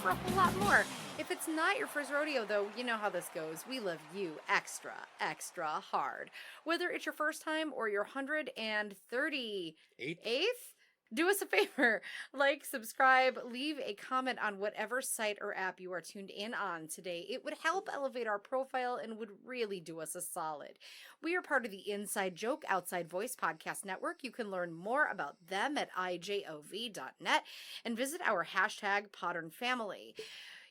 for a whole lot more. If it's not your first rodeo, though, you know how this goes. We love you extra, extra hard. Whether it's your first time or your 138th, do us a favor. Like, subscribe, leave a comment on whatever site or app you are tuned in on today. It would help elevate our profile and would really do us a solid. We are part of the Inside Joke Outside Voice podcast network. You can learn more about them at ijov.net and visit our hashtag Podern Family.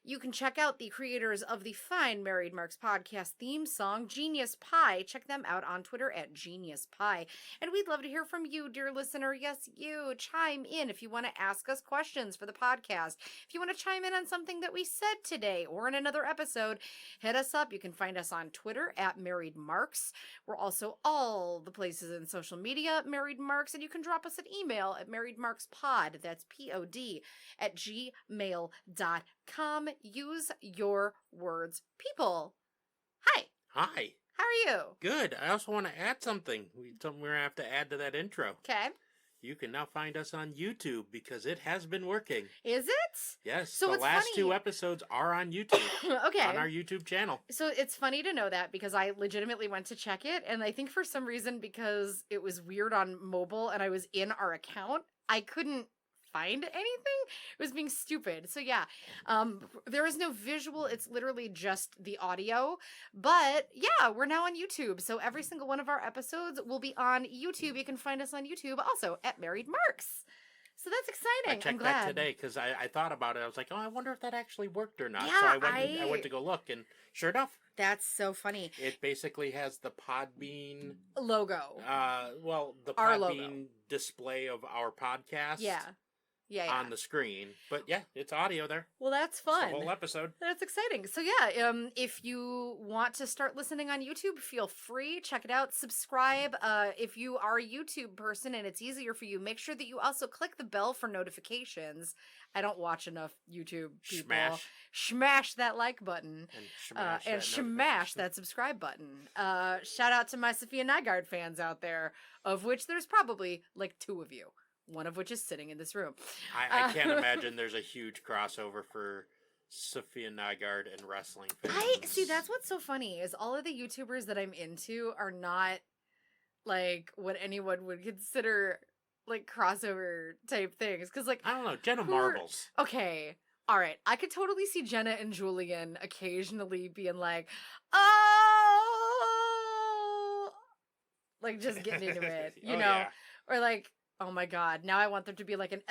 You can check out the creators of the fine Married Marks podcast theme song, Genius Pie. Check them out on Twitter at Genius Pie. And we'd love to hear from you, dear listener. Yes, you. Chime in if you want to ask us questions for the podcast. If you want to chime in on something that we said today or in another episode, hit us up. You can find us on Twitter at Married Marks. We're also all the places in social media, Married Marks. And you can drop us an email at marriedmarkspod, that's P-O-D, at gmail.com. Use your words. People, hi. Hi. How are you? Good. I also want to add something. Something we're going to have to add to that intro. Okay. You can now find us on YouTube because it has been working. Is it? Yes. So the last funny. 2 episodes are on YouTube. Okay. On our YouTube channel. So it's funny to know that because I legitimately went to check it. And I think for some reason, because it was weird on mobile and I was in our account, I couldn't find anything. It was being stupid. So yeah, there is no visual. It's literally just the audio. But yeah, we're now on YouTube. So every single one of our episodes will be on YouTube. You can find us on YouTube also at Married Marks. So that's exciting. I checked I'm glad. that today because I thought about it. I was like, oh, I wonder if that actually worked or not. Yeah, so I went to go look, and sure enough. That's so funny. It basically has the Podbean logo. The Our Podbean display of our podcast. Yeah. On the screen. But yeah, it's audio there. Well, that's fun. It's the whole episode. That's exciting. So yeah, if you want to start listening on YouTube, feel free. Check it out. Subscribe. If you are a YouTube person and it's easier for you, make sure that you also click the bell for notifications. I don't watch enough YouTube people. Smash that like button. And smash that subscribe button. Shout out to my Sophia Nygaard fans out there, of which there's probably like 2 of you. One of which is sitting in this room. I can't imagine there's a huge crossover for Sophia Nygaard and wrestling fans. See, that's what's so funny, is all of the YouTubers that I'm into are not, like, what anyone would consider, like, crossover type things. Because, like... I don't know, Jenna Marbles. Okay, alright, I could totally see Jenna and Julian occasionally being like, oh... Like, just getting into it, you know? Yeah. Or, like... Oh my god, now I want there to be like an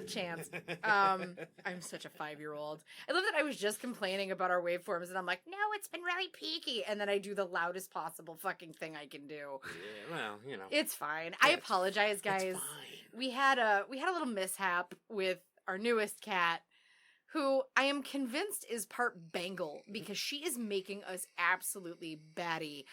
chance. I'm such a 5-year-old. I love that I was just complaining about our waveforms and I'm like, no, it's been really peaky. And then I do the loudest possible fucking thing I can do. Yeah, well, you know. It's fine. I apologize, guys. It's fine. We had a little mishap with our newest cat, who I am convinced is part Bengal because she is making us absolutely batty.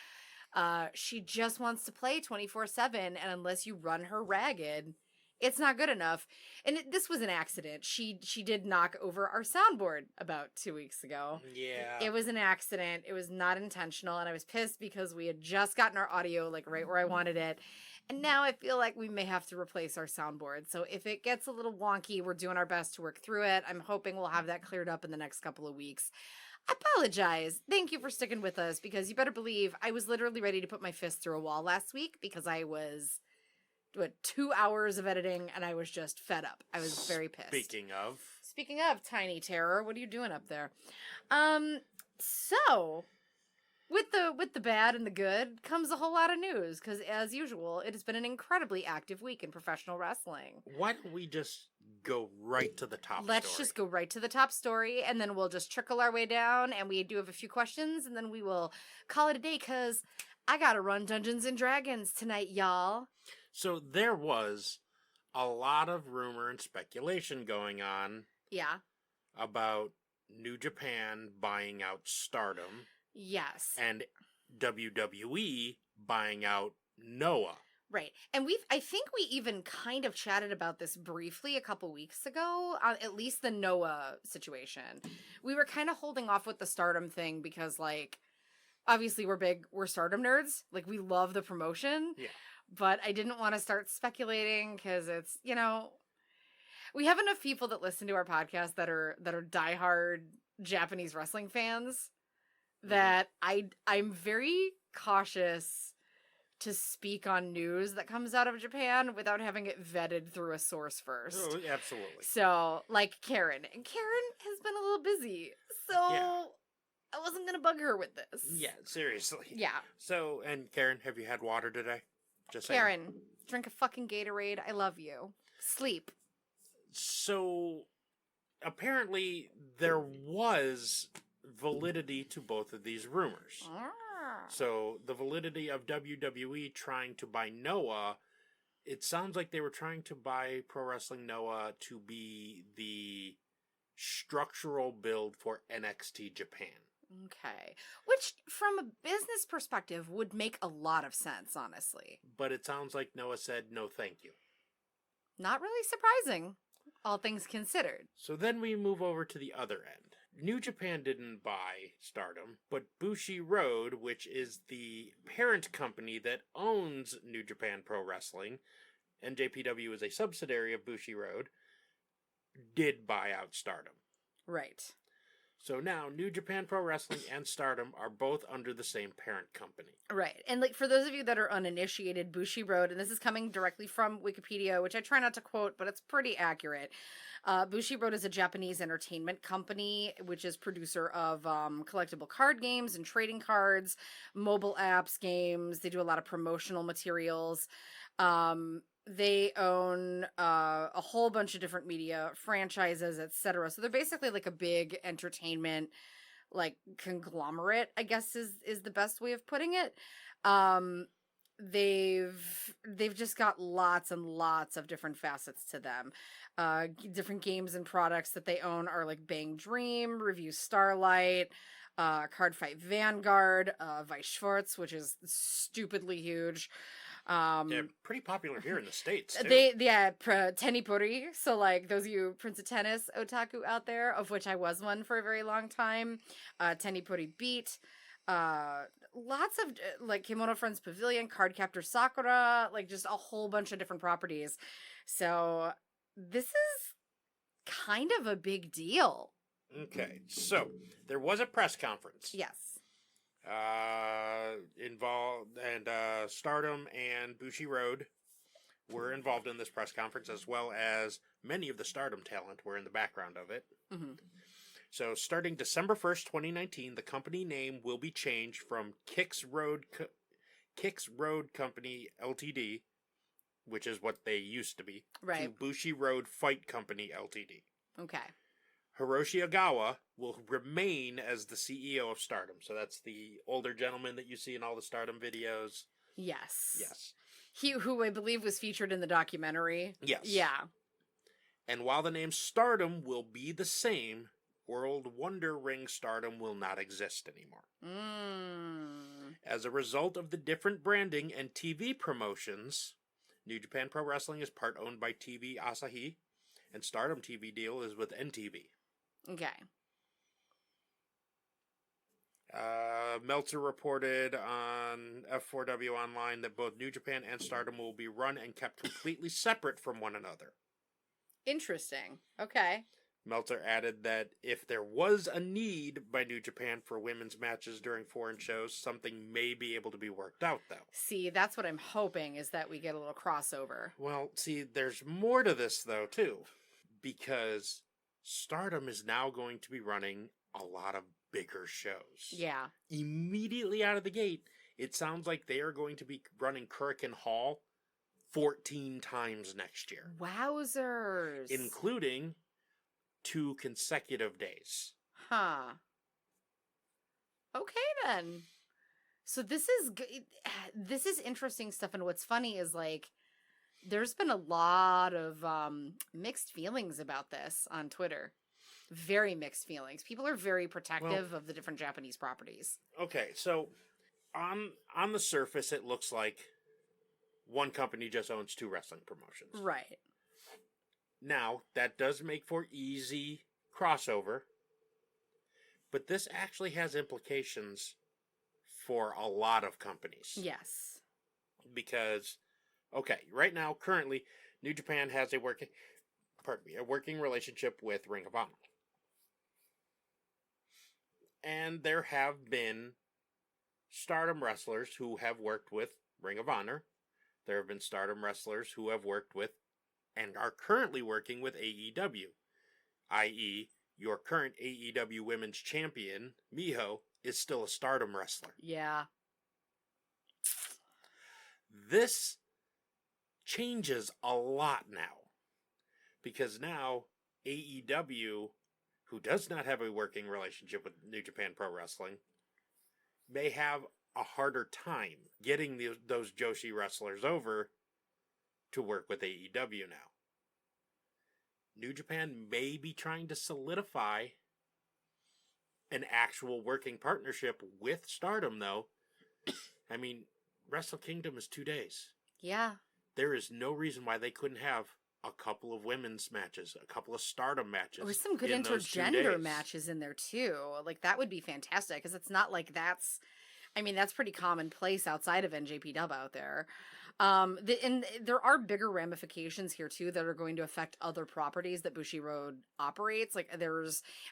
She just wants to play 24/7, and unless you run her ragged, it's not good enough. And this was an accident. She did knock over our soundboard about 2 weeks ago. Yeah. It was an accident. It was not intentional, and I was pissed because we had just gotten our audio like right where I wanted it. And now I feel like we may have to replace our soundboard. So if it gets a little wonky, we're doing our best to work through it. I'm hoping we'll have that cleared up in the next couple of weeks. I apologize. Thank you for sticking with us, because you better believe I was literally ready to put my fist through a wall last week because I was, 2 hours of editing and I was just fed up. I was very pissed. Speaking of, Tiny Terror, what are you doing up there? So with the bad and the good comes a whole lot of news, because as usual, it has been an incredibly active week in professional wrestling. Why don't we just go right to the top Let's just go right to the top story, and then we'll just trickle our way down, and we do have a few questions, and then we will call it a day, because I gotta run Dungeons and Dragons tonight, y'all. So there was a lot of rumor and speculation going on. Yeah. About New Japan buying out Stardom. Yes. And WWE buying out Noah. Right. And I think we even kind of chatted about this briefly a couple weeks ago, at least the Noah situation. We were kind of holding off with the Stardom thing because, like, obviously we're Stardom nerds. Like, we love the promotion. Yeah. But I didn't want to start speculating because it's, We have enough people that listen to our podcast that are diehard Japanese wrestling fans that I'm very cautious to speak on news that comes out of Japan without having it vetted through a source first. Oh, absolutely. So, like Karen. And Karen has been a little busy. So, I wasn't going to bug her with this. Yeah, seriously. Yeah. So, and Karen, have you had water today? Just Karen, drink a fucking Gatorade. I love you. Sleep. So, apparently, there was validity to both of these rumors. So, the validity of WWE trying to buy Noah, it sounds like they were trying to buy Pro Wrestling Noah to be the structural build for NXT Japan. Okay. Which, from a business perspective, would make a lot of sense, honestly. But it sounds like Noah said, no, thank you. Not really surprising, all things considered. So then we move over to the other end. New Japan didn't buy Stardom, but Bushi Road, which is the parent company that owns New Japan Pro Wrestling, and JPW is a subsidiary of Bushi Road, did buy out Stardom. Right. So now New Japan Pro Wrestling and Stardom are both under the same parent company. Right. And like for those of you that are uninitiated, Bushi Road, and this is coming directly from Wikipedia, which I try not to quote, but it's pretty accurate. Bushi Road is a Japanese entertainment company, which is producer of collectible card games and trading cards, mobile apps, games. They do a lot of promotional materials. They own a whole bunch of different media franchises, etc. So they're basically like a big entertainment like conglomerate, I guess is the best way of putting it. They've just got lots and lots of different facets to them. Different games and products that they own are like Bang Dream, Review Starlight, Card Fight Vanguard, Vice Schwartz, which is stupidly huge. Yeah, pretty popular here in the States, too. Tenipuri. So, like, those of you Prince of Tennis otaku out there, of which I was one for a very long time. Tenipuri Beat. Lots of, like, Kimono Friends Pavilion, Card Captor Sakura, like, just a whole bunch of different properties. So, this is kind of a big deal. Okay, so, there was a press conference. Yes. Involved, and Stardom and Bushi Road were involved in this press conference, as well as many of the Stardom talent were in the background of it. Mm-hmm. So, starting December 1st, 2019, the company name will be changed from Kicks Road Company Ltd., which is what they used to be, right, to Bushi Road Fight Company Ltd. Okay. Hiroshi Ogawa will remain as the CEO of Stardom. So that's the older gentleman that you see in all the Stardom videos. Yes. Yes. Who I believe was featured in the documentary. Yes. Yeah. And while the name Stardom will be the same, World Wonder Ring Stardom will not exist anymore. As a result of the different branding and TV promotions, New Japan Pro Wrestling is part owned by TV Asahi, and Stardom TV deal is with NTV. Okay. Meltzer reported on F4W Online that both New Japan and Stardom will be run and kept completely separate from one another. Interesting. Okay. Meltzer added that if there was a need by New Japan for women's matches during foreign shows, something may be able to be worked out, though. See, that's what I'm hoping, is that we get a little crossover. Well, see, there's more to this, though, too. Because Stardom is now going to be running a lot of bigger shows. Yeah. Immediately out of the gate, it sounds like they are going to be running Kurikan Hall 14 times next year. Wowzers. Including 2 consecutive days. Huh. Okay, then. So this is interesting stuff, and what's funny is, like, there's been a lot of mixed feelings about this on Twitter. Very mixed feelings. People are very protective of the different Japanese properties. Okay, so on the surface, it looks like one company just owns 2 wrestling promotions. Right. Now, that does make for easy crossover, but this actually has implications for a lot of companies. Yes. Because, okay, right now, currently, New Japan has a a working relationship with Ring of Honor. And there have been Stardom wrestlers who have worked with Ring of Honor. There have been Stardom wrestlers who have worked with and are currently working with AEW, i.e., your current AEW Women's Champion, Miho, is still a Stardom wrestler. Yeah. This changes a lot now. Because now, AEW, who does not have a working relationship with New Japan Pro Wrestling, may have a harder time getting those Joshi wrestlers over to work with AEW now. New Japan may be trying to solidify an actual working partnership with Stardom, though. I mean, Wrestle Kingdom is 2 days. Yeah. There is no reason why they couldn't have a couple of women's matches, a couple of Stardom matches. Or some good intergender matches in there, too. Like, that would be fantastic, because it's not like that's pretty commonplace outside of NJPW out there. And there are bigger ramifications here too that are going to affect other properties that Bushiroad operates. Like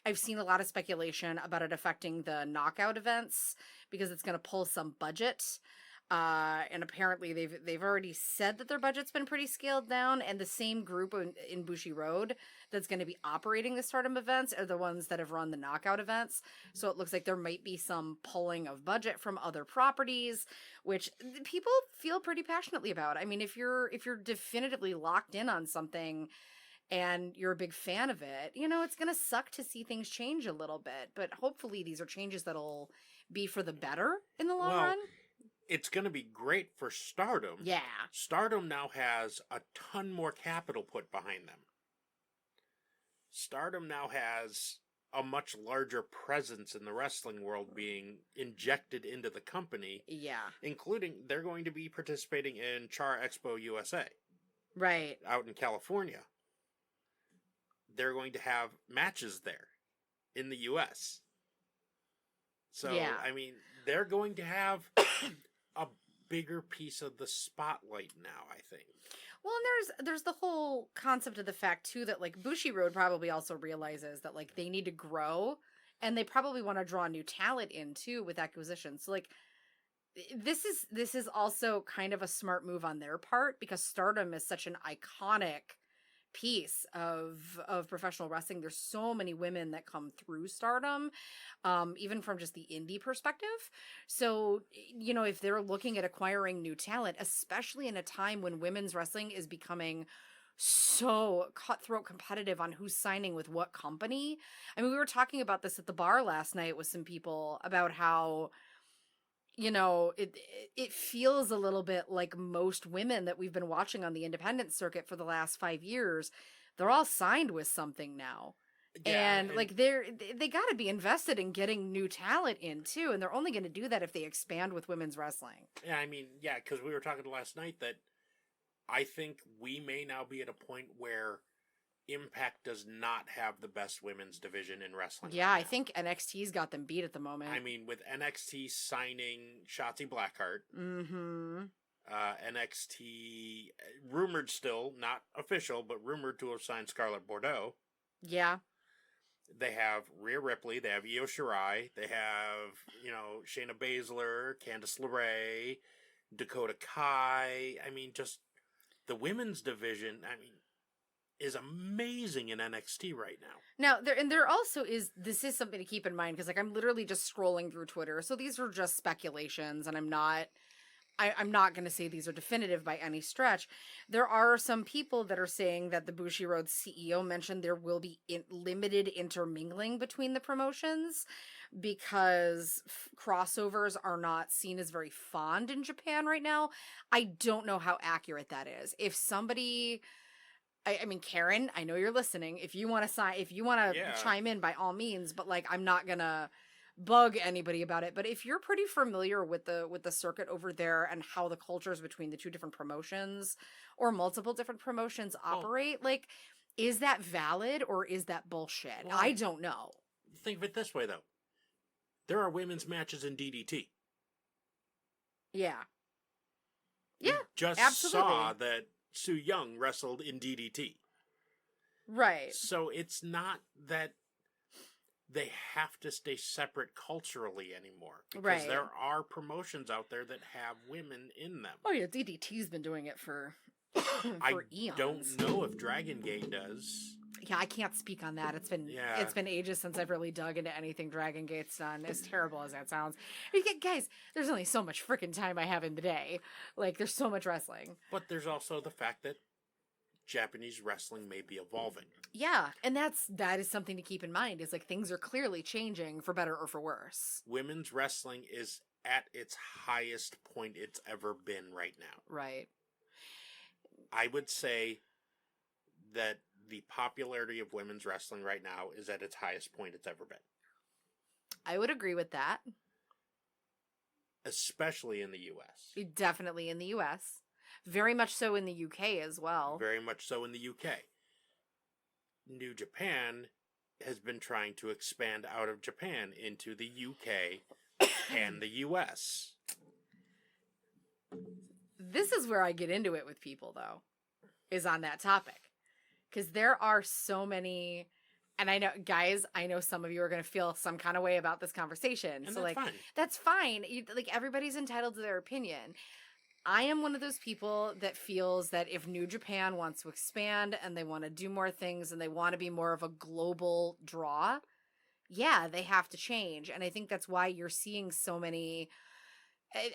I've seen a lot of speculation about it affecting the knockout events because it's going to pull some budget. And apparently they've already said that their budget's been pretty scaled down, and the same group in Bushiroad that's going to be operating the Stardom events are the ones that have run the knockout events. So it looks like there might be some pulling of budget from other properties, which people feel pretty passionately about. I mean, if you're definitively locked in on something and you're a big fan of it, it's going to suck to see things change a little bit, but hopefully these are changes that'll be for the better in the long run. It's going to be great for Stardom. Yeah. Stardom now has a ton more capital put behind them. Stardom now has a much larger presence in the wrestling world being injected into the company. Yeah. Including, they're going to be participating in Char Expo USA. Right. Out in California. They're going to have matches there in the U.S. So, yeah. I mean, they're going to have a bigger piece of the spotlight now, I think. Well, and there's the whole concept of the fact too that like Bushiroad probably also realizes that like they need to grow, and they probably want to draw new talent in too with acquisitions. So like this is also kind of a smart move on their part, because Stardom is such an iconic piece of professional wrestling. There's so many women that come through Stardom, even from just the indie perspective. So, if they're looking at acquiring new talent, especially in a time when women's wrestling is becoming so cutthroat competitive on who's signing with what company. I mean, we were talking about this at the bar last night with some people about how it feels a little bit like most women that we've been watching on the independent circuit for the last 5 years, they're all signed with something now. Yeah, and like they got to be invested in getting new talent in too, and they're only going to do that if they expand with women's wrestling. Yeah, I mean, yeah, because we were talking last night that I think we may now be at a point where Impact does not have the best women's division in wrestling. Yeah, right, I think NXT's got them beat at the moment. I mean, with NXT signing Shotzi Blackheart. Mm-hmm. NXT, rumored still, not official, but rumored to have signed Scarlett Bordeaux. Yeah. They have Rhea Ripley, they have Io Shirai, they have, Shayna Baszler, Candice LeRae, Dakota Kai. I mean, just the women's division, is amazing in NXT right now. Now, there also is, this is something to keep in mind, because like I'm literally just scrolling through Twitter, so these are just speculations, and I'm not going to say these are definitive by any stretch. There are some people that are saying that the Bushiroad CEO mentioned there will be limited intermingling between the promotions because crossovers are not seen as very fond in Japan right now. I don't know how accurate that is. If somebody... I mean, Karen, I know you're listening. If you want to chime in, by all means. But like, I'm not gonna bug anybody about it. But if you're pretty familiar with the circuit over there and how the cultures between the two different promotions or multiple different promotions operate, like, is that valid or is that bullshit? Well, I don't know. Think of it this way, though. There are women's matches in DDT. Yeah. We just absolutely saw that Su Yung wrestled in DDT. Right. So it's not that they have to stay separate culturally anymore, because Right. there are promotions out there that have women in them. Oh yeah, DDT's been doing it for I eons. don't know if Dragon Gate does. Yeah, I can't speak on that. It's been ages since I've really dug into anything Dragon Gate's done. As terrible as that sounds, guys, there's only so much freaking time I have in the day. Like, there's so much wrestling. But there's also the fact that Japanese wrestling may be evolving. Yeah, and that is something to keep in mind. Is like things are clearly changing for better or for worse. Women's wrestling is at its highest point it's ever been right now. Right. I would say that the popularity of women's wrestling right now is at its highest point it's ever been. I would agree with that. Especially in the U.S. Definitely in the U.S. Very much so in the U.K. as well. Very much so in the U.K. New Japan has been trying to expand out of Japan into the U.K. and the U.S. This is where I get into it with people, though, is on that topic. Because there are so many, and I know, guys, I know some of you are going to feel some kind of way about this conversation. And so, that's fine. That's fine. Everybody's entitled to their opinion. I am one of those people that feels that if New Japan wants to expand and they want to do more things and they want to be more of a global draw, yeah, they have to change. And I think that's why you're seeing so many,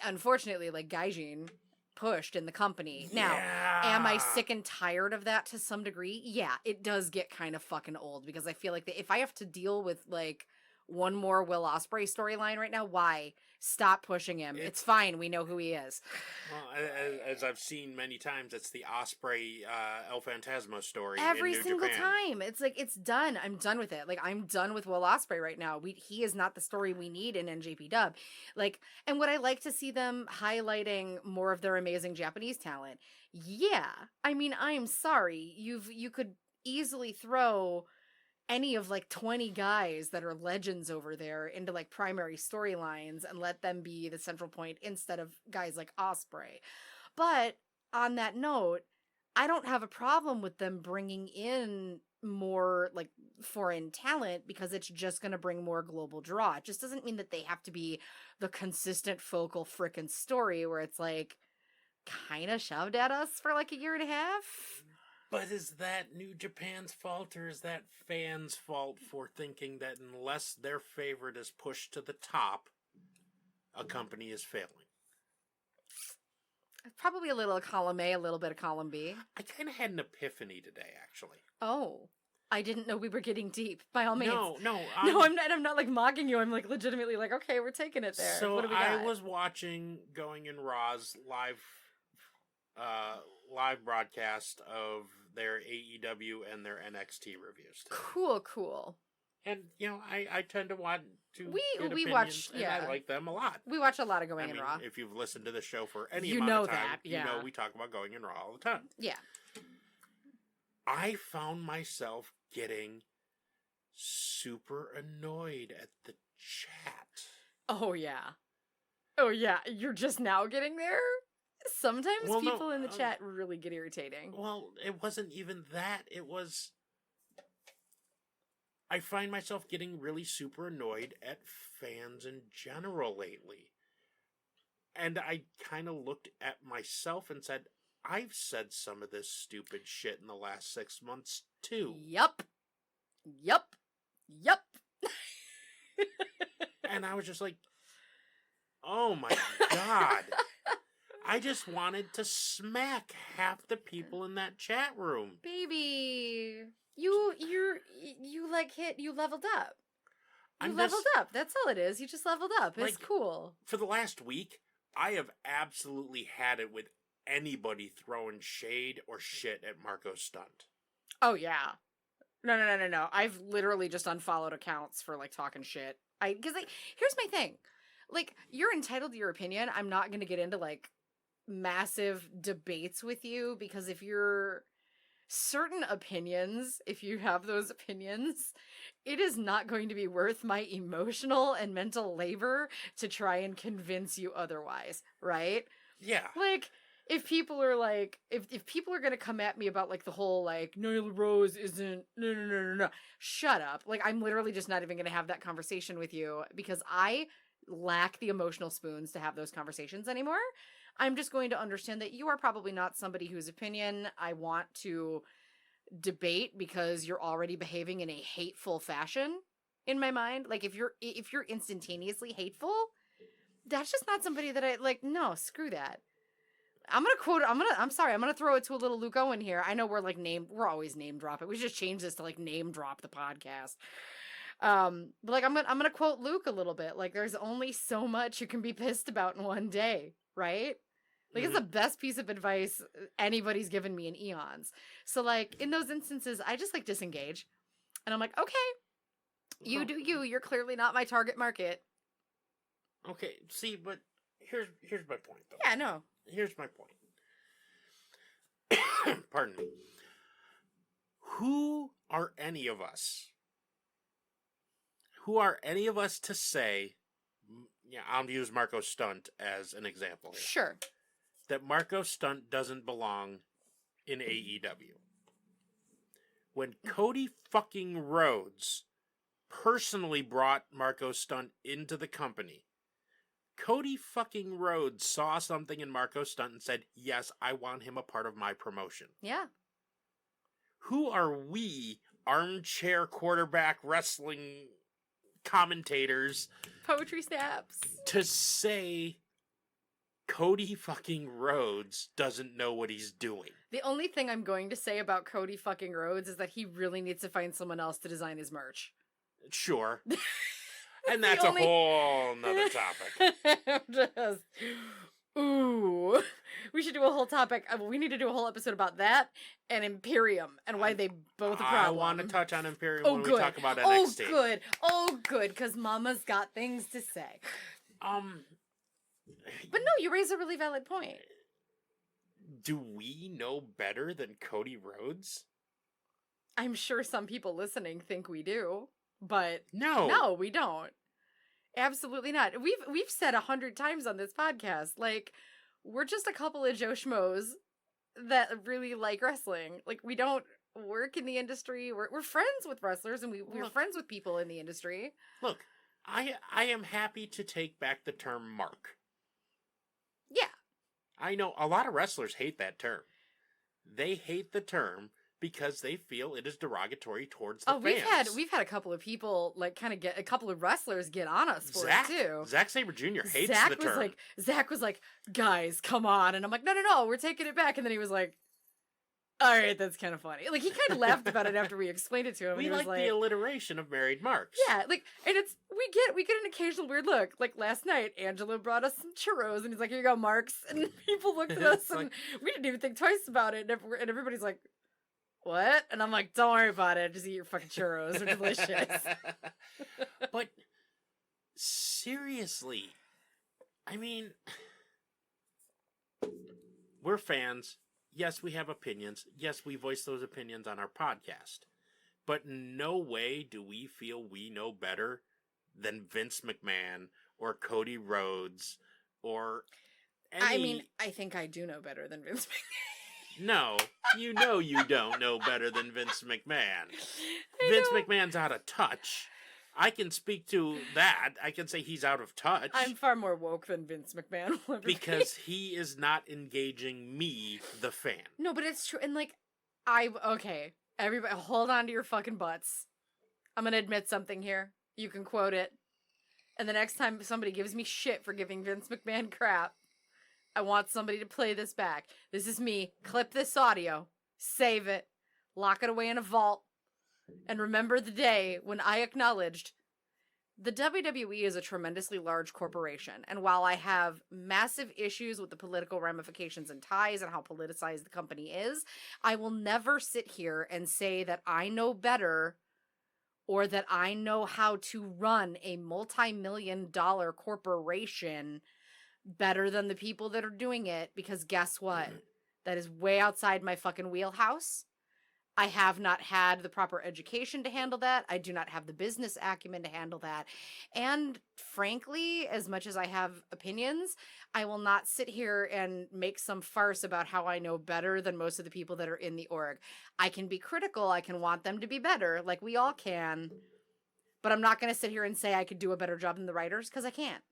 unfortunately, like Gaijin pushed in the company. Now, am I sick and tired of that to some degree? Yeah, it does get kind of fucking old, because I feel like if I have to deal with like one more Will Ospreay storyline right now, why? Stop pushing him. It's fine. We know who he is. Well, as I've seen many times, it's the Ospreay El Phantasmo story Every in New single Japan. time. It's like, it's done. I'm done with it. Like, I'm done with Will Ospreay right now. He is not the story we need in NJP dub. Like, and would I like to see them highlighting more of their amazing Japanese talent? Yeah. I mean, I'm sorry. You could easily throw any of like 20 guys that are legends over there into like primary storylines and let them be the central point instead of guys like Ospreay. But on that note, I don't have a problem with them bringing in more like foreign talent, because it's just going to bring more global draw. It just doesn't mean that they have to be the consistent focal frickin' story where it's like kind of shoved at us for like a year and a half. But is that New Japan's fault, or is that fans' fault for thinking that unless their favorite is pushed to the top, a company is failing? Probably a little of column A, a little bit of column B. I kind of had an epiphany today, actually. Oh, I didn't know we were getting deep. By all means. No, I'm not like mocking you. I'm like legitimately like, okay, we're taking it there. So what do we got? I was watching Going in Raw's live broadcast of their AEW and their NXT reviews today. Cool. And I tend to want to we watch, and I like them a lot. We watch a lot of Going in Raw. If you've listened to the show for any amount of time, you know we talk about Going in Raw all the time. Yeah. I found myself getting super annoyed at the chat. Oh yeah. You're just now getting there? Sometimes people in the chat really get irritating. Well, it wasn't even that. It was... I find myself getting really super annoyed at fans in general lately. And I kind of looked at myself and said, I've said some of this stupid shit in the last 6 months, too. Yup. And I was just like, oh my God. I just wanted to smack half the people in that chat room. Baby, you leveled up. You leveled up. That's all it is. You just leveled up. It's cool. For the last week, I have absolutely had it with anybody throwing shade or shit at Marco Stunt. Oh yeah. No. I've literally just unfollowed accounts for like talking shit. Because here's my thing. Like, you're entitled to your opinion. I'm not going to get into like massive debates with you, because if you're certain opinions, if you have those opinions, it is not going to be worth my emotional and mental labor to try and convince you otherwise, right? Yeah. Like, if people are like, if people are gonna come at me about like the whole like Nyla Rose isn't no, shut up. Like I'm literally just not even gonna have that conversation with you because I lack the emotional spoons to have those conversations anymore. I'm just going to understand that you are probably not somebody whose opinion I want to debate because you're already behaving in a hateful fashion in my mind. Like if you're instantaneously hateful, that's just not somebody that I like. No, screw that. I'm sorry, I'm gonna throw it to a little Luke Owen here. I know we're always name dropping. We should just change this to like name drop the podcast. But like I'm gonna quote Luke a little bit. Like there's only so much you can be pissed about in one day, right? Like it's the best piece of advice anybody's given me in eons. So like in those instances, I just like disengage. And I'm like, okay, you do you. You're clearly not my target market. Okay, see, but here's my point though. Yeah, no. Here's my point. Pardon me. Who are any of us? Who are any of us to say, yeah, I'll use Marco Stunt as an example here. Sure. That Marco Stunt doesn't belong in AEW. When Cody fucking Rhodes personally brought Marco Stunt into the company, Cody fucking Rhodes saw something in Marco Stunt and said, yes, I want him a part of my promotion. Yeah. Who are we, armchair quarterback wrestling commentators, Poetry snaps, to say Cody fucking Rhodes doesn't know what he's doing? The only thing I'm going to say about Cody fucking Rhodes is that he really needs to find someone else to design his merch. Sure. And that's a whole nother topic. Just, ooh. We should do a whole topic. We need to do a whole episode about that and Imperium and why they both a problem. I want to touch on Imperium when we talk about NXT. Oh, good. Oh, good, because Mama's got things to say. But no, you raise a really valid point. Do we know better than Cody Rhodes? I'm sure some people listening think we do, but no, we don't. Absolutely not. We've said 100 times on this podcast, like, we're just a couple of Joe Schmoes that really like wrestling. Like, we don't work in the industry. We're friends with wrestlers, and we're friends with people in the industry. Look, I am happy to take back the term mark. Yeah. I know a lot of wrestlers hate that term. They hate the term because they feel it is derogatory towards the fans. We've had a couple of people like kind of get a couple of wrestlers get on us for it too. Zack Sabre Jr. hates the term. Zach was like, guys, come on, and I'm like, no, we're taking it back, and then he was like, all right, that's kind of funny. Like he kind of laughed about it after we explained it to him. We like the alliteration of married marks. Yeah, like, and we get an occasional weird look. Like last night, Angelo brought us some churros, and he's like, "Here you go, Marks." And people looked at us, and we didn't even think twice about it. And everybody's like, "What?" And I'm like, "Don't worry about it. Just eat your fucking churros. They're delicious." But seriously, I mean, we're fans. Yes, we have opinions. Yes, we voice those opinions on our podcast. But in no way do we feel we know better than Vince McMahon or Cody Rhodes or any... I mean, I think I do know better than Vince McMahon. No, you know you don't know better than Vince McMahon. Vince McMahon's out of touch. I can speak to that. I can say he's out of touch. I'm far more woke than Vince McMahon will ever because he is not engaging me, the fan. No, but it's true. And like, okay, everybody hold on to your fucking butts. I'm going to admit something here. You can quote it. And the next time somebody gives me shit for giving Vince McMahon crap, I want somebody to play this back. This is me. Clip this audio. Save it. Lock it away in a vault. And remember the day when I acknowledged the WWE is a tremendously large corporation. And while I have massive issues with the political ramifications and ties and how politicized the company is, I will never sit here and say that I know better or that I know how to run a multi-million-dollar corporation better than the people that are doing it, because guess what? That is way outside my fucking wheelhouse. I have not had the proper education to handle that. I do not have the business acumen to handle that. And frankly, as much as I have opinions, I will not sit here and make some farce about how I know better than most of the people that are in the org. I can be critical. I can want them to be better, like we all can. But I'm not going to sit here and say I could do a better job than the writers, because I can't.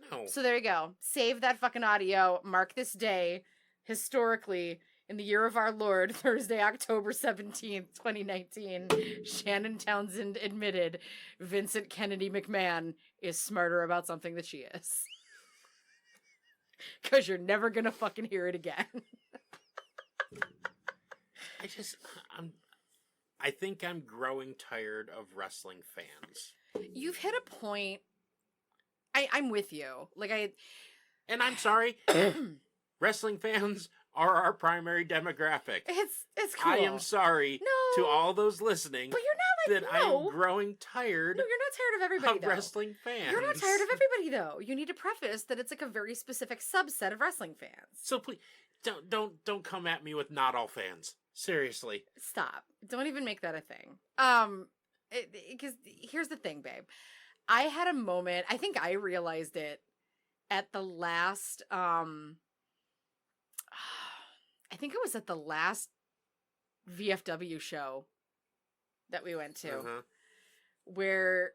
No. So there you go. Save that fucking audio. Mark this day, historically, in the year of our Lord, Thursday, October 17th, 2019, Shannon Townsend admitted Vincent Kennedy McMahon is smarter about something than she is. Because you're never going to fucking hear it again. I think I'm growing tired of wrestling fans. You've hit a point. I'm with you. And I'm sorry, wrestling fans are our primary demographic. It's cool. I am sorry to all those listening. But you're not that I am growing tired. No, you're not tired of everybody, of though. wrestling fans. You're not tired of everybody, though. You need to preface that it's like a very specific subset of wrestling fans. So please, don't come at me with not all fans. Seriously. Stop. Don't even make that a thing. Because here's the thing, babe. I had a moment, I think I realized it at the last, I think it was at the last VFW show that we went to, where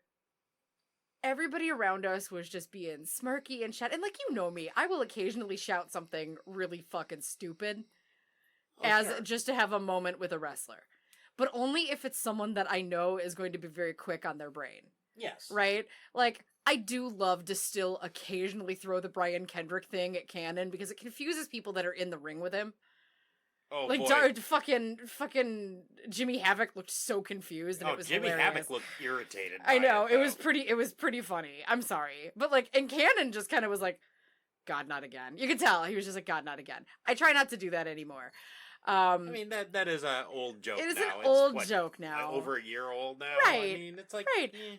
everybody around us was just being smirky and shout. And like, you know me, I will occasionally shout something really fucking stupid just to have a moment with a wrestler. But only if it's someone that I know is going to be very quick on their brain. Yes. Right? Like, I do love to still occasionally throw the Brian Kendrick thing at Cannon because it confuses people that are in the ring with him. Oh, like, boy. Fucking Jimmy Havoc looked so confused, and it was Jimmy hilarious. Havoc looked irritated. I know, it was pretty funny. I'm sorry, but like, and Cannon just kind of was like, "God, not again." You could tell he was just like, "God, not again." I try not to do that anymore. I mean, that is an old joke. It is now. an old joke now. Over a year old now. Right. I mean, it's like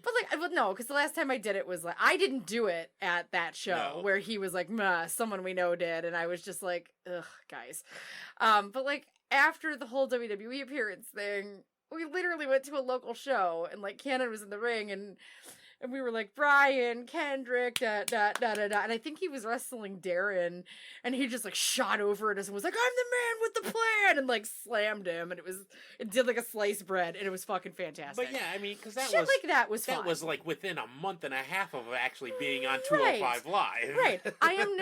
But no, because the last time I did it was like I didn't do it at that show where he was like, "Meh, someone we know did," and I was just like, "Ugh, guys." But like after the whole WWE appearance thing, we literally went to a local show and like Cannon was in the ring and we were like, Brian, Kendrick, da da da da da. And I think he was wrestling Darren, and he just like shot over at us and was like, "I'm the man with the plan," and like slammed him, and it did like a sliced bread, and it was fucking fantastic. But yeah, I mean, because that shit was like that was fun. That was like within a month and a half of actually being on 205 Live. Right. I am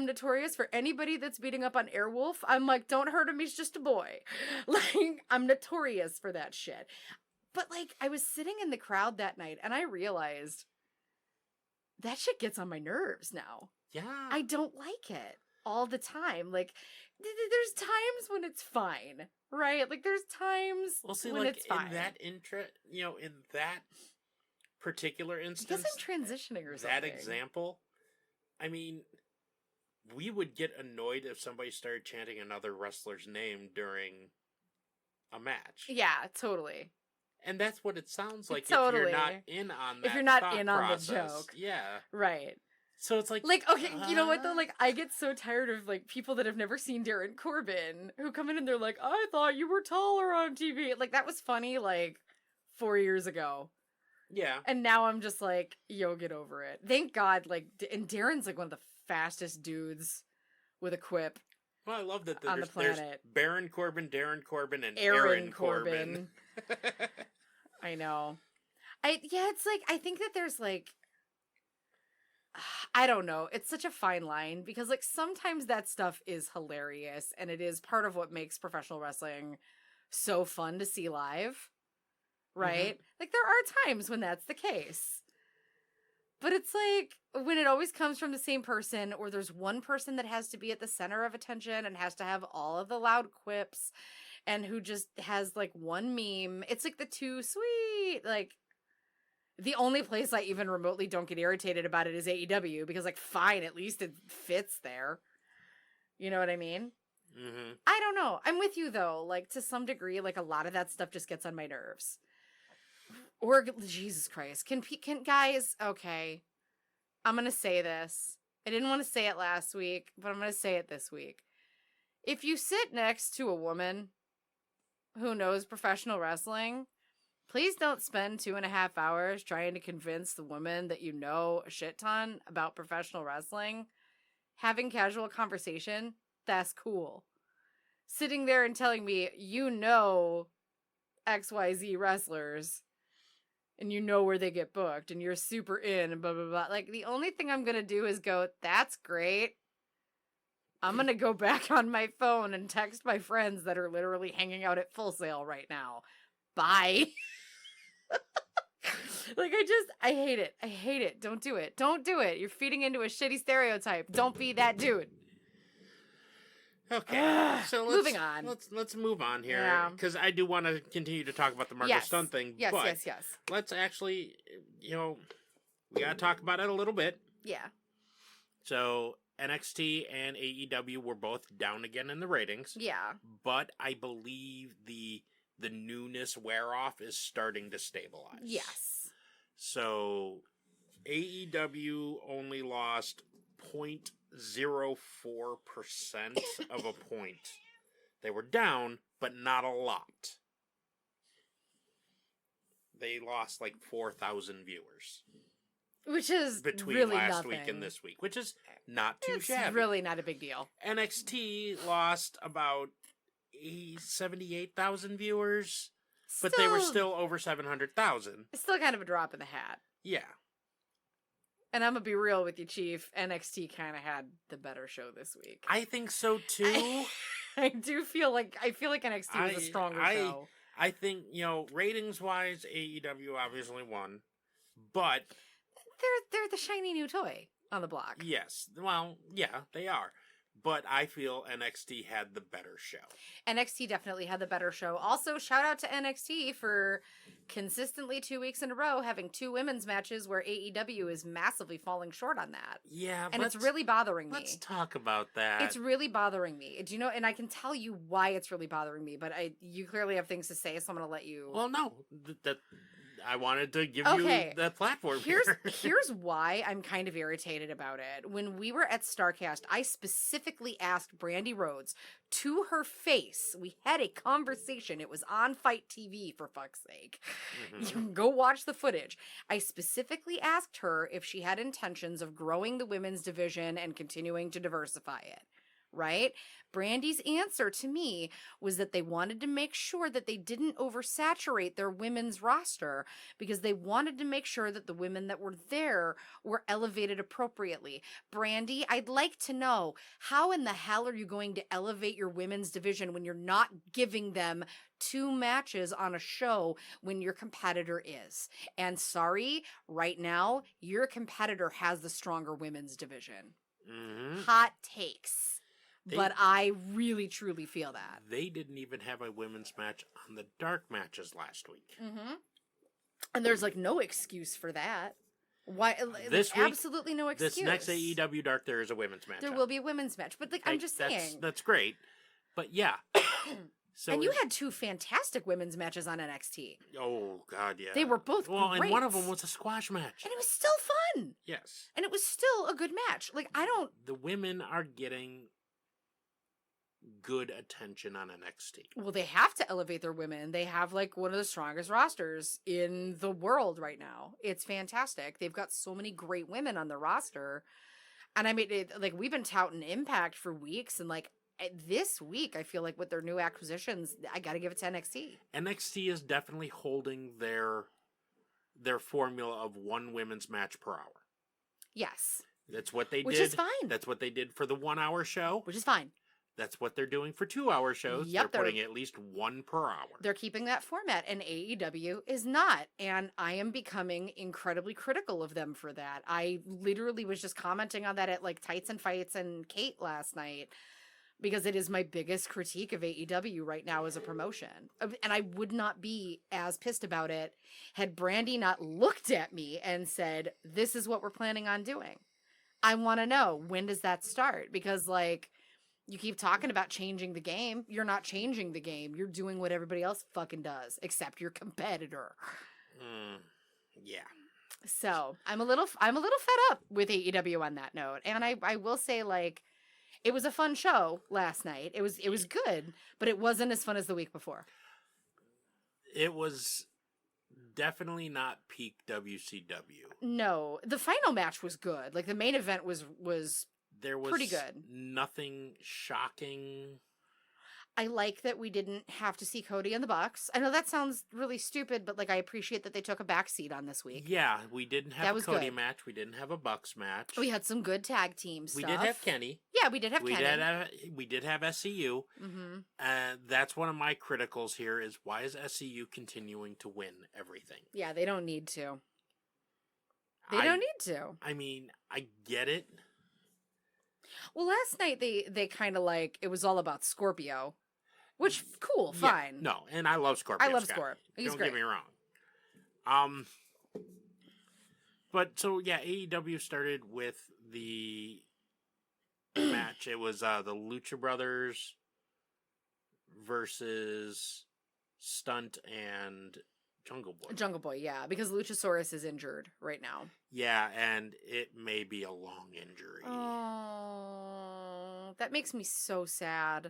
notorious for anybody that's beating up on Airwolf. I'm like, don't hurt him, he's just a boy. Like, I'm notorious for that shit. But, like, I was sitting in the crowd that night, and I realized that shit gets on my nerves now. Yeah. I don't like it all the time. Like, there's times when it's fine, right? Like, there's times when it's fine. In that in that particular instance, I guess I'm transitioning or something. That example, I mean, we would get annoyed if somebody started chanting another wrestler's name during a match. Yeah, totally. And that's what it sounds like totally. If you're not in on that. If you're not in process. on the joke. Yeah. Right. So it's like, okay, you know what though? Like, I get so tired of like people that have never seen Darren Corbin who come in and they're like, "I thought you were taller on TV." Like, that was funny like 4 years ago. Yeah. And now I'm just like, yo, get over it. Thank God. Like, and Darren's like one of the fastest dudes with a quip. Well, I love that on the planet. There's Baron Corbin, Darren Corbin, and Aaron Corbin. I know. It's like, I think that there's like, I don't know. It's such a fine line because like sometimes that stuff is hilarious and it is part of what makes professional wrestling so fun to see live. Right? Mm-hmm. Like there are times when that's the case. But it's like when it always comes from the same person or there's one person that has to be at the center of attention and has to have all of the loud quips and who just has like one meme. It's like the too sweet. Like the only place I even remotely don't get irritated about it is AEW because like fine, at least it fits there. You know what I mean? Mm-hmm. I don't know. I'm with you though. Like to some degree, like a lot of that stuff just gets on my nerves. Or Jesus Christ, can guys? Okay, I'm gonna say this. I didn't want to say it last week, but I'm gonna say it this week. If you sit next to a woman who knows professional wrestling, please don't spend 2.5 hours trying to convince the woman that you know a shit ton about professional wrestling. Having casual conversation, that's cool. Sitting there and telling me you know XYZ wrestlers and you know where they get booked and you're super in and blah, blah, blah. Like, the only thing I'm going to do is go, that's great. I'm going to go back on my phone and text my friends that are literally hanging out at Full Sail right now. Bye. Like, I hate it. I hate it. Don't do it. Don't do it. You're feeding into a shitty stereotype. Don't be that dude. Okay, so moving on. Let's move on here, because I do want to continue to talk about the Marcus Stunt thing. Yes, but yes. Let's actually, we gotta talk about it a little bit. Yeah. So NXT and AEW were both down again in the ratings. Yeah. But I believe the newness wear off is starting to stabilize. Yes. So AEW only lost 0.04% of a point. They were down, but not a lot. They lost like 4,000 viewers. Which is between really last nothing. week and this week, which is not too shabby. It's really not a big deal. NXT lost about 78,000 viewers, but they were still over 700,000. It's still kind of a drop in the hat. Yeah. And I'm going to be real with you, Chief. NXT kind of had the better show this week. I think so, too. I do feel like NXT was a stronger show. I think, ratings-wise, AEW obviously won. But they're the shiny new toy on the block. Yes. Well, yeah, they are. But I feel NXT had the better show. NXT definitely had the better show. Also, shout out to NXT for consistently 2 weeks in a row having 2 women's matches where AEW is massively falling short on that. Yeah, and it's really bothering me. Let's talk about that. It's really bothering me. Do you know? And I can tell you why it's really bothering me. But you clearly have things to say, so I'm going to let you. Well, no, I wanted to give you the platform. Here's why I'm kind of irritated about it. When we were at StarCast, I specifically asked Brandy Rhodes to her face. We had a conversation. It was on Fight TV, for fuck's sake. Mm-hmm. You can go watch the footage. I specifically asked her if she had intentions of growing the women's division and continuing to diversify it. Right? Brandy's answer to me was that they wanted to make sure that they didn't oversaturate their women's roster because they wanted to make sure that the women that were there were elevated appropriately. Brandy, I'd like to know, how in the hell are you going to elevate your women's division when you're not giving them 2 matches on a show when your competitor is? And sorry, right now, your competitor has the stronger women's division. Mm-hmm. Hot takes. But I really, truly feel that. They didn't even have a women's match on the dark matches last week. Mm-hmm. And there's, no excuse for that. Why? This week, absolutely no excuse. This next AEW Dark, there is a women's match. There will be a women's match. But, I'm just saying. That's great. But, yeah. And you had 2 fantastic women's matches on NXT. Oh, God, yeah. They were both great. And one of them was a squash match. And it was still fun. Yes. And it was still a good match. The women are getting good attention on NXT. Well, they have to elevate their women. They have one of the strongest rosters in the world right now. It's fantastic. They've got so many great women on the roster. And I mean, we've been touting Impact for weeks, and this week, I feel like with their new acquisitions, I got to give it to NXT. NXT is definitely holding their formula of 1 women's match per hour. Yes. That's what they did. Which is fine. That's what they did for the 1-hour show. Which is fine. That's what they're doing for 2-hour shows. Yep, they're putting at least 1 per hour. They're keeping that format, and AEW is not. And I am becoming incredibly critical of them for that. I literally was just commenting on that at Tights and Fights and Kate last night, because it is my biggest critique of AEW right now as a promotion. And I would not be as pissed about it had Brandy not looked at me and said, this is what we're planning on doing. I want to know, when does that start? Because you keep talking about changing the game. You're not changing the game. You're doing what everybody else fucking does, except your competitor. Yeah. So I'm a little fed up with AEW on that note. And I will say, it was a fun show last night. It was good, but it wasn't as fun as the week before. It was definitely not peak WCW. No, the final match was good. Like the main event was There was pretty good. nothing shocking. I like that we didn't have to see Cody and the Bucks. I know that sounds really stupid, but like I appreciate that they took a backseat on this week. Yeah, we didn't have That a was Cody good. match. We didn't have a Bucks match. We had some good tag team stuff. We did have Kenny. Yeah, we did have Kenny. We did have SCU. Mm-hmm. And that's one of my criticals here is why is SCU continuing to win everything? Yeah, they don't need to. They don't need to. I mean, I get it. Well, last night they kind of like, it was all about Scorpio. Which, cool, Yeah, fine. no, and I love Scorpio. I love Sky. Scorp. He's Don't great. get me wrong. But so yeah, AEW started with the match. It was the Lucha Brothers versus Stunt and Jungle Boy. Jungle Boy, yeah, because Luchasaurus is injured right now. Yeah, and it may be a long injury. Oh, that makes me so sad.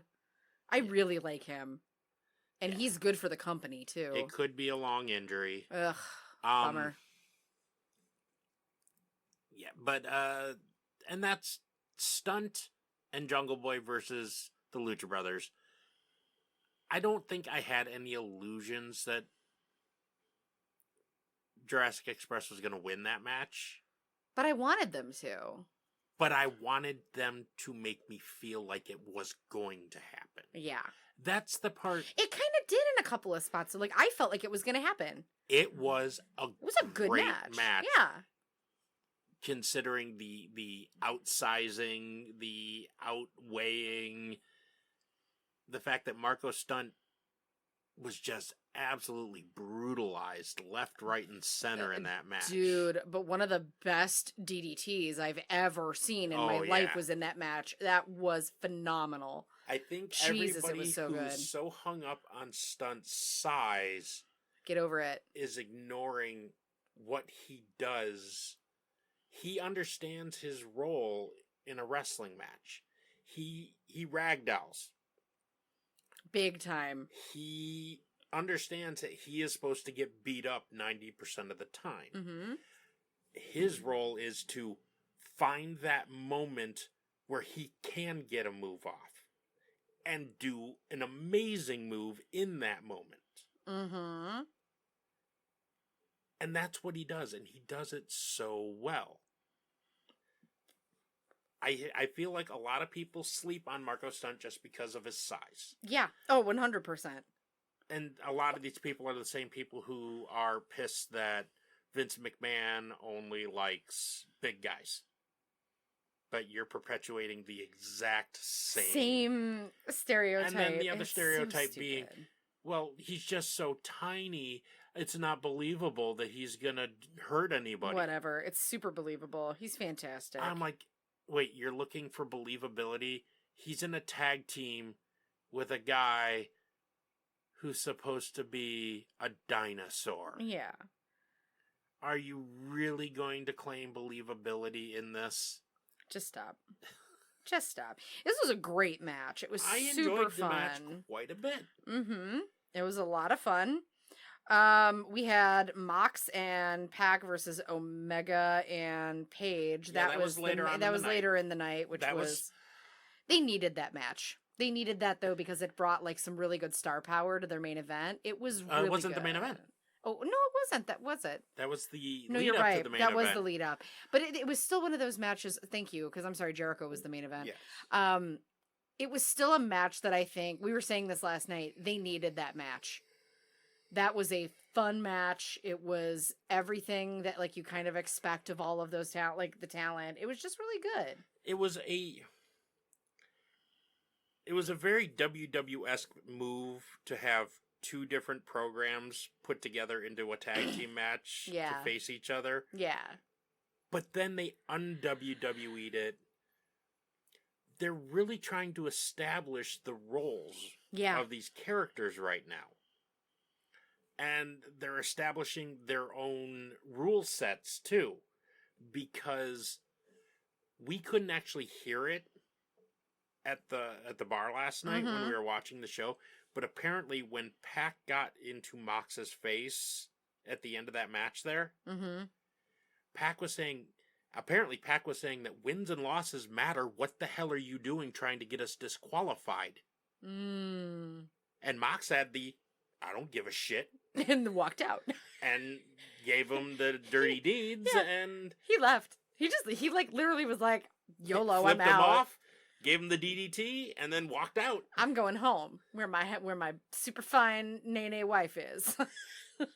I really like him. And he's good for the company, too. It could be a long injury. Ugh, bummer. Yeah, but, and that's Stunt and Jungle Boy versus the Lucha Brothers. I don't think I had any illusions that Jurassic Express was going to win that match. But I wanted them to. But I wanted them to make me feel like it was going to happen. Yeah. That's the part. It kind of did in a couple of spots. So, like, I felt like it was going to happen. It was a good great match. Yeah. Considering the outsizing, the outweighing, the fact that Marco Stunt was just absolutely brutalized left, right, and center in that match. Dude, but one of the best DDTs I've ever seen in my life was in that match. That was phenomenal. I think Jesus, everybody it was so who's good. so hung up on Stunt's size get over it is ignoring what he does. He understands his role in a wrestling match. He ragdolls. Big time. He understands that he is supposed to get beat up 90% of the time. Mm-hmm. His role is to find that moment where he can get a move off and do an amazing move in that moment. Mm-hmm. And that's what he does, and he does it so well. I feel like a lot of people sleep on Marco Stunt just because of his size. Yeah. Oh, 100%. And a lot of these people are the same people who are pissed that Vince McMahon only likes big guys. But you're perpetuating the exact same stereotype. And then the other stereotype so being, well, he's just so tiny, it's not believable that he's gonna hurt anybody. Whatever. It's super believable. He's fantastic. I'm like, wait, you're looking for believability? He's in a tag team with a guy who's supposed to be a dinosaur. Yeah. Are you really going to claim believability in this? Just stop. Just stop. This was a great match. It was I super enjoyed fun. the match quite a bit. Mm-hmm. It was a lot of fun. We had Mox and Pac versus Omega and Paige. Yeah, that was later on. That was later in the night, which was they needed that match. They needed that though because it brought like some really good star power to their main event. It was really it wasn't good. the main event. Oh no, it wasn't. That was it. That was the no. lead You're up right. to the main that event. was the lead up, but it was still one of those matches. Thank you, because I'm sorry, Jericho was the main event. Yes. It was still a match that I think we were saying this last night. They needed that match. That was a fun match. It was everything that like you kind of expect of all of those talent, like the talent. It was just really good. It was a very WW-esque move to have two different programs put together into a tag team match to face each other. Yeah. But then they un-WWE'd it. They're really trying to establish the roles of these characters right now. And they're establishing their own rule sets, too. Because we couldn't actually hear it at the bar last night when we were watching the show, but apparently when Pac got into Mox's face at the end of that match there, Pac was saying that wins and losses matter. What the hell are you doing trying to get us disqualified? And Mox had the I don't give a shit. And walked out. And gave him the dirty deeds, and he left. He like literally was like, YOLO, I'm out. Flipped him off, gave him the DDT, and then walked out. I'm going home where my super fine Nene wife is. Which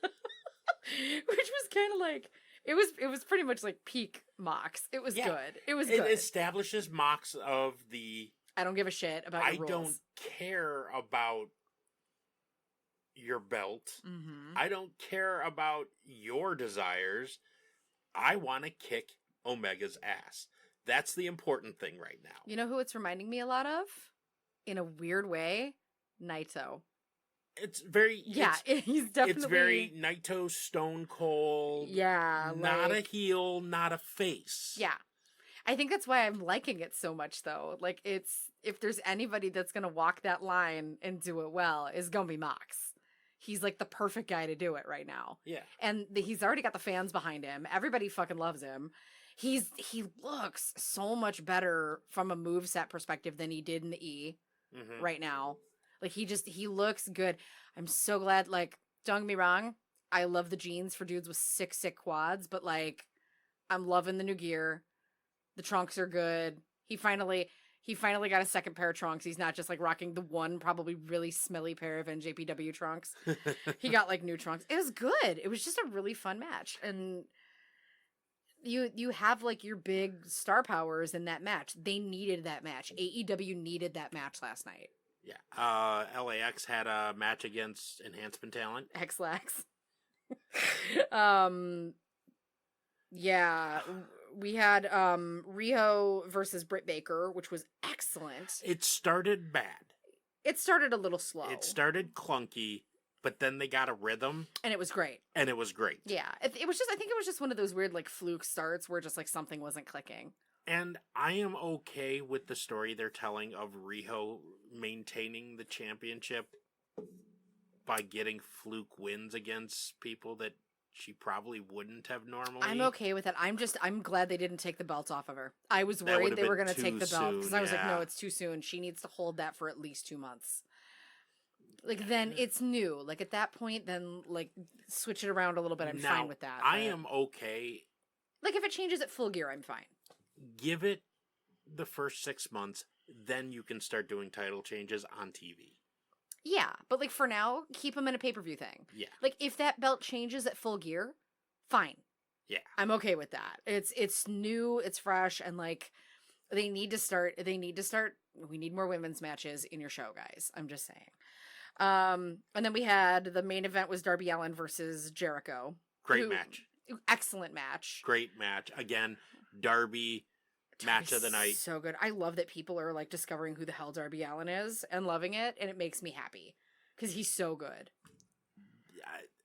was kind of like it was pretty much like peak Mox. It was good. It was good. It establishes Mox of the I don't give a shit about your rules. I don't care about your belt. I don't care about your desires. I want to kick Omega's ass. That's the important thing right now. You know who it's reminding me a lot of? In a weird way? Naito. It's very... he's definitely... It's very Naito, Stone Cold. Yeah. Not a heel, not a face. Yeah. I think that's why I'm liking it so much, though. Like, if there's anybody that's going to walk that line and do it well, it's going to be Mox. He's like the perfect guy to do it right now. Yeah. And he's already got the fans behind him. Everybody fucking loves him. He looks so much better from a moveset perspective than he did in the E right now. Like he looks good. I'm so glad, like, don't get me wrong, I love the jeans for dudes with sick quads, but like I'm loving the new gear. The trunks are good. He finally got a second pair of trunks. He's not just like rocking the one probably really smelly pair of NJPW trunks. He got like new trunks. It was good. It was just a really fun match. And you have like your big star powers in that match. They needed that match. AEW needed that match last night. Yeah. LAX had a match against Enhancement Talent. X-Lax. Yeah. We had Riho versus Britt Baker, which was excellent. It started bad. It started a little slow. It started clunky, but then they got a rhythm. And it was great. Yeah. It was just, I think it was just one of those weird like fluke starts where just like something wasn't clicking. And I am okay with the story they're telling of Riho maintaining the championship by getting fluke wins against people that she probably wouldn't have normally. I'm okay with that. I'm glad they didn't take the belt off of her. I was worried they were going to take the belt because I was like, no, it's too soon. She needs to hold that for at least 2 months. Like, then it's new. Like, at that point, then, like, switch it around a little bit. I'm fine with that. I am okay. Like, if it changes at Full Gear, I'm fine. Give it the first 6 months, then you can start doing title changes on TV. Yeah, but like for now, keep them in a pay-per-view thing. Yeah. Like if that belt changes at Full Gear, fine. Yeah. I'm okay with that. It's new, it's fresh, and like we need more women's matches in your show, guys. I'm just saying. And then we had the main event was Darby Allin versus Jericho. Great match. Excellent match. Great match. Again, Darby match of the night. So good. I love that people are like discovering who the hell Darby Allin is and loving it, and it makes me happy because he's so good.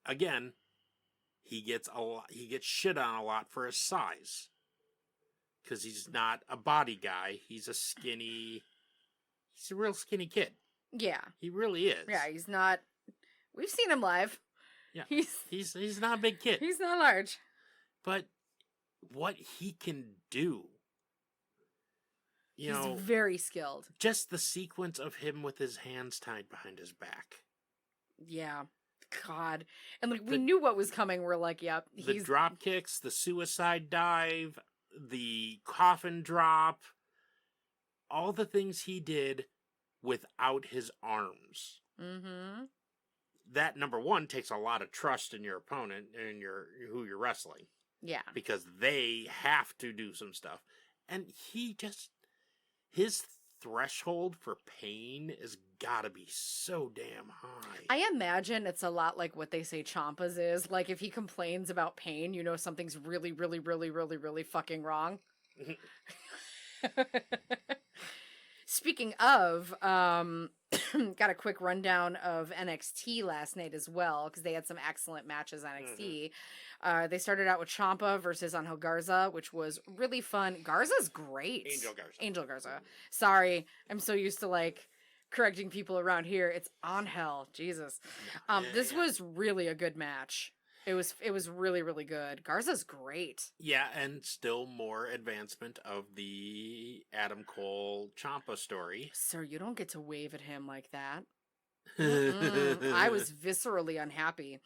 Again, he gets shit on a lot for his size because he's not a body guy. He's a real skinny kid. Yeah, he really is. Yeah, he's not. We've seen him live. Yeah, he's not a big kid. He's not large, but what he can do. He's very skilled. Just the sequence of him with his hands tied behind his back. Yeah. God. And like we knew what was coming. We're like, yep. The drop kicks, the suicide dive, the coffin drop, all the things he did without his arms. Mm-hmm. That, number one, takes a lot of trust in your opponent and who you're wrestling. Yeah. Because they have to do some stuff. And his threshold for pain has got to be so damn high. I imagine it's a lot like what they say Ciampa's is. Like, if he complains about pain, you know something's really, really, really, really, really fucking wrong. Speaking of, got a quick rundown of NXT last night as well, because they had some excellent matches on NXT. They started out with Ciampa versus Angel Garza, which was really fun. Garza's great. Angel Garza. Sorry, I'm so used to like correcting people around here. It's Angel. Jesus. This was really a good match. It was really, really good. Garza's great. Yeah, and still more advancement of the Adam Cole Ciampa story. Sir, you don't get to wave at him like that. I was viscerally unhappy.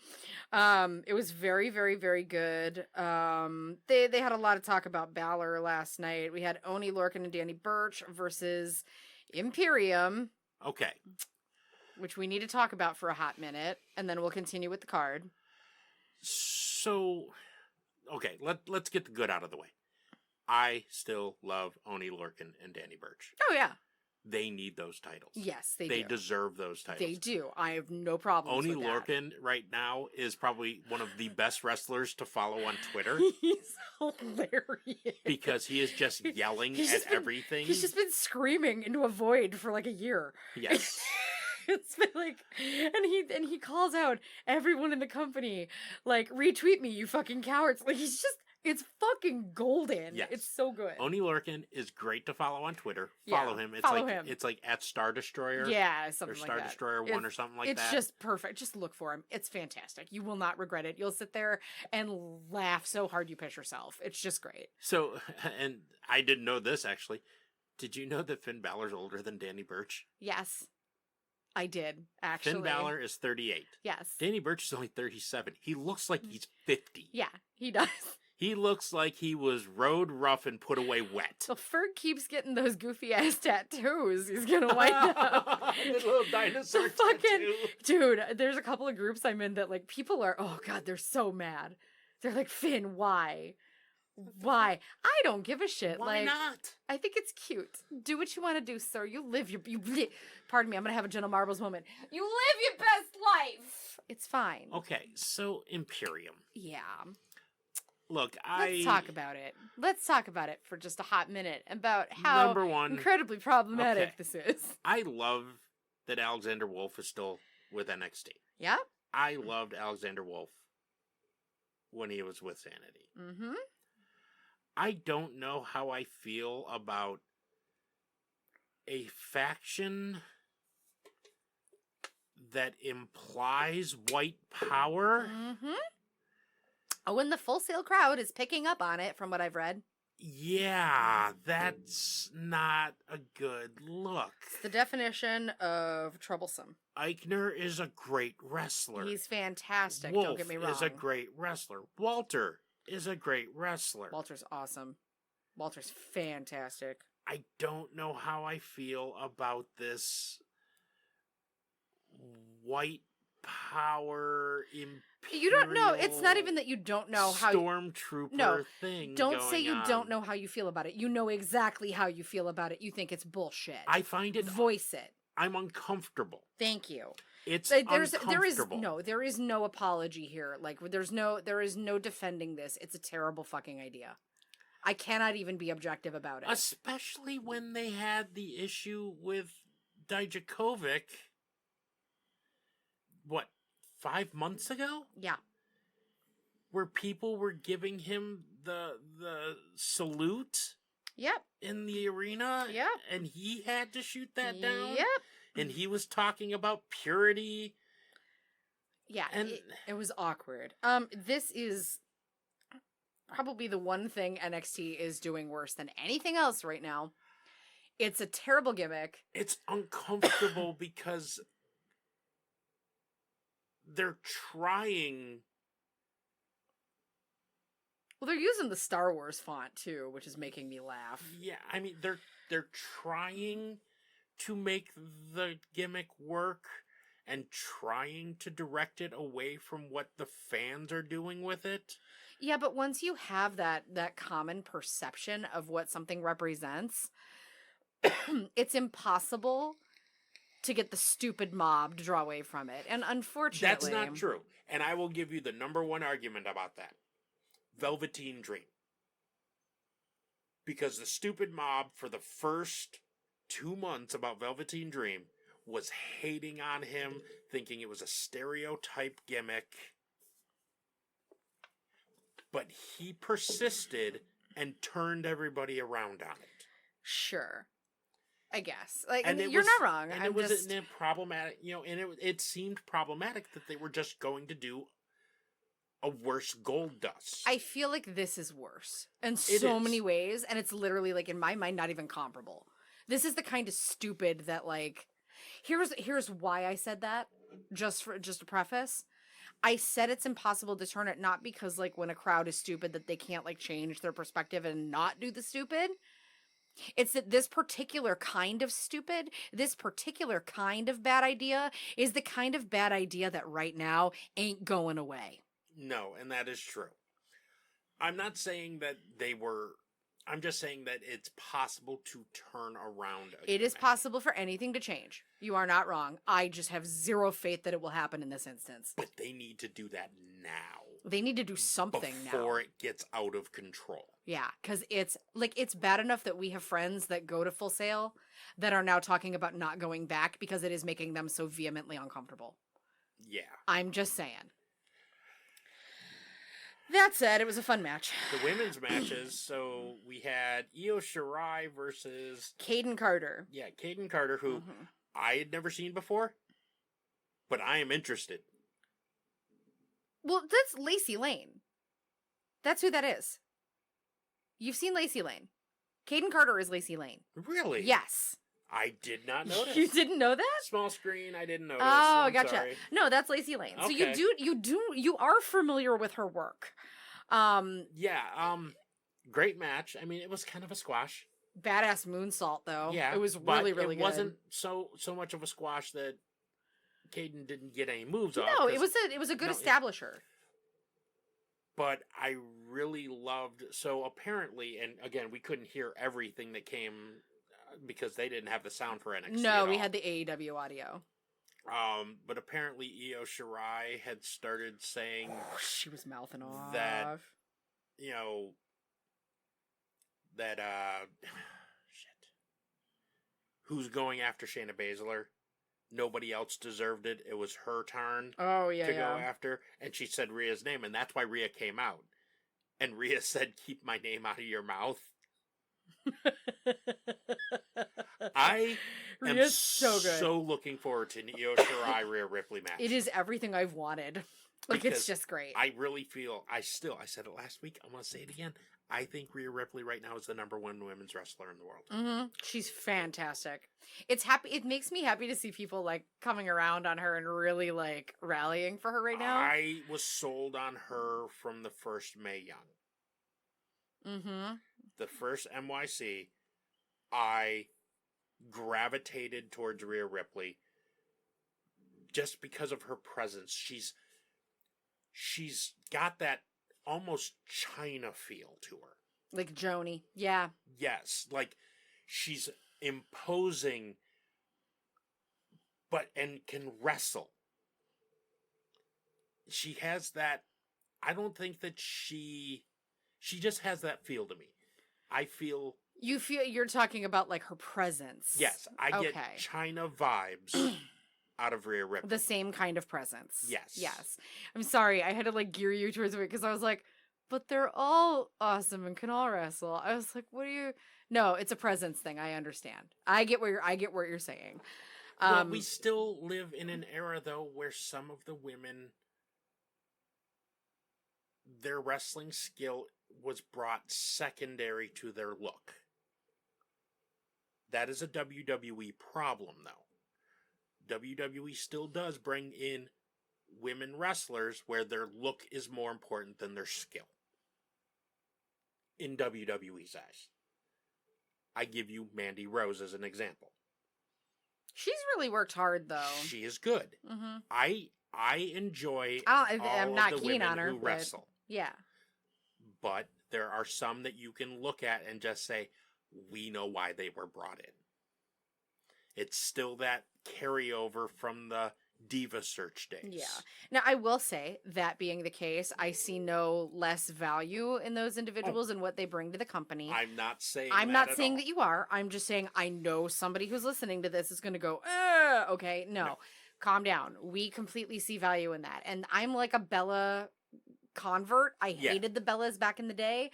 It was very, very, very good. They had a lot of talk about Balor last night. We had Oni Lorcan and Danny Burch versus Imperium. Okay. Which we need to talk about for a hot minute, and then we'll continue with the card. So, okay, let's get the good out of the way. I still love Oni Lorcan and Danny Burch. Oh, yeah. They need those titles. Yes, they do. They do. deserve those titles. They do. I have no problem with that. Oni Lorcan right now is probably one of the best wrestlers to follow on Twitter. He's hilarious. Because he is just yelling at everything. He's just been screaming into a void for like a year. Yes. It's been like, and he calls out everyone in the company, like, retweet me, you fucking cowards. Like, it's fucking golden. Yes. It's so good. Oni Lorcan is great to follow on Twitter. Follow him. It's like at Star Destroyer. Yeah, something or like Star that. Destroyer 1 or something like that. It's just perfect. Just look for him. It's fantastic. You will not regret it. You'll sit there and laugh so hard you piss yourself. It's just great. So, and I didn't know this actually. Did you know that Finn Balor's older than Danny Burch? Yes. I did, actually. Finn Balor is 38. Yes. Danny Burch is only 37. He looks like he's 50. Yeah, he does. He looks like he was rode rough and put away wet. So Ferg keeps getting those goofy-ass tattoos. He's gonna wind up. The little dinosaur tattoo. Dude, there's a couple of groups I'm in that, like, people are, oh God, they're so mad. They're like, Finn, why? Why? I don't give a shit. Why like, not? I think it's cute. Do what you want to do, sir. You live your... Pardon me, I'm going to have a Jenna Marbles moment. You live your best life. It's fine. Okay, so Imperium. Yeah. Look, Let's talk about it. Let's talk about it for just a hot minute about how Number one, incredibly problematic this is. I love that Alexander Wolf is still with NXT. Yeah? I loved Alexander Wolf when he was with Sanity. Mm-hmm. I don't know how I feel about a faction that implies white power. Mm-hmm. Oh, and the Full Sail crowd is picking up on it from what I've read. Yeah, that's not a good look. It's the definition of troublesome. Eichner is a great wrestler. He's fantastic, Wolf don't get me wrong. is a great wrestler. Walter is a great wrestler. Walter's awesome. Walter's fantastic. I don't know how I feel about this white power imperial. You don't know. It's not even that you don't know how Stormtrooper thing. Don't say you don't know how you feel about it. You know exactly how you feel about it. You think it's bullshit. I find it. Voice it. I'm uncomfortable. Thank you. It's uncomfortable. There is no apology here. Like there is no defending this. It's a terrible fucking idea. I cannot even be objective about it. Especially when they had the issue with Dijakovic. What, 5 months ago? Yeah. Where people were giving him the salute. Yep. In the arena. Yep. And he had to shoot that down. Yep. And he was talking about purity. Yeah, and it was awkward. This is probably the one thing NXT is doing worse than anything else right now. It's a terrible gimmick. It's uncomfortable because they're trying. Well, they're using the Star Wars font too, which is making me laugh. Yeah, I mean they're trying to make the gimmick work and trying to direct it away from what the fans are doing with it. Yeah, but once you have that common perception of what something represents, it's impossible to get the stupid mob to draw away from it. And unfortunately... That's not true. And I will give you the number one argument about that. Velveteen Dream. Because the stupid mob for the first 2 months about Velveteen Dream was hating on him, thinking it was a stereotype gimmick. but he persisted and turned everybody around on it. Sure. I guess. Like, And you're not wrong. And I'm it was just... problematic, and it seemed problematic that they were just going to do a worse Gold Dust. I feel like this is worse in so many ways, and it's literally, like, in my mind, not even comparable. This is the kind of stupid that, like, here's why I said that, just a preface. I said it's impossible to turn it, not because, like, when a crowd is stupid that they can't, like, change their perspective and not do the stupid. It's that this particular kind of stupid, this particular kind of bad idea is the kind of bad idea that right now ain't going away. No, and that is true. I'm not saying that they were... I'm just saying that it's possible to turn around a It is possible for anything to change. You are not wrong. I just have zero faith that it will happen in this instance. But they need to do that now. They need to do something now. Before it gets out of control. Yeah, because it's bad enough that we have friends that go to Full Sail that are now talking about not going back because it is making them so vehemently uncomfortable. Yeah. I'm just saying. That said, it was a fun match. The women's matches, so we had Io Shirai versus... Caden Carter. Yeah, Caden Carter, who I had never seen before, but I am interested. Well, that's Lacey Lane. That's who that is. You've seen Lacey Lane. Caden Carter is Lacey Lane. Really? Yes. I did not notice. You didn't know that? Small screen, I didn't notice. Oh, I'm gotcha. sorry. No, that's Lacey Lane. So Okay. you are familiar with her work. Yeah, great match. I mean, it was kind of a squash. Badass moonsault though. Yeah. It was really, really it good. It wasn't so much of a squash that Caden didn't get any moves off. No, it was a good establisher. But I really loved... So apparently, and again, we couldn't hear everything that came because they didn't have the sound for NXT. No, we had the AEW audio. But apparently Io Shirai had started saying... She was mouthing off. That, that, shit. Who's going after Shayna Baszler? Nobody else deserved it. It was her turn to go after. And she said Rhea's name, and that's why Rhea came out. And Rhea said, keep my name out of your mouth. I am so looking forward to Io Shirai Rhea Ripley match. It is everything I've wanted. Like, because it's just great. I really feel, I said it last week, I want to say it again. I think Rhea Ripley right now is the #1 women's wrestler in the world. Mm-hmm. She's fantastic. It makes me happy to see people, like, coming around on her and really, like, rallying for her right now. I was sold on her from the first Mae Young. Mm-hmm. The first NYC, I gravitated towards Rhea Ripley just because of her presence. She's got that almost China feel to her. Like Joni. Yeah. Yes. Like, she's imposing, and can wrestle. She has that... I don't think that she just has that feel to me. I feel... You're talking about, like, her presence. Yes. I get China vibes out of Rhea Ripley. The same kind of presence. Yes. Yes. I'm sorry. I had to, like, gear you towards it because I was like, but they're all awesome and can all wrestle. I was like, what are you... No, it's a presence thing. I understand. I get what you're saying. Well, we still live in an era, though, where some of the women, their wrestling skill was brought secondary to their look. That is a WWE problem, though. WWE still does bring in women wrestlers where their look is more important than their skill. In WWE's eyes. I give you Mandy Rose as an example. She's really worked hard, though. She is good. Mm-hmm. I enjoy I'm not of the keen women on her, who wrestle. Yeah. But there are some that you can look at and just say, we know why they were brought in. It's still that carryover from the Diva Search days. Yeah. Now, I will say, that being the case, I see no less value in those individuals and what they bring to the company. I'm not saying that you are. I'm just saying I know somebody who's listening to this is going to go, okay, no. Calm down. We completely see value in that. And I'm like a Bella convert. I Yeah. hated the Bellas back in the day.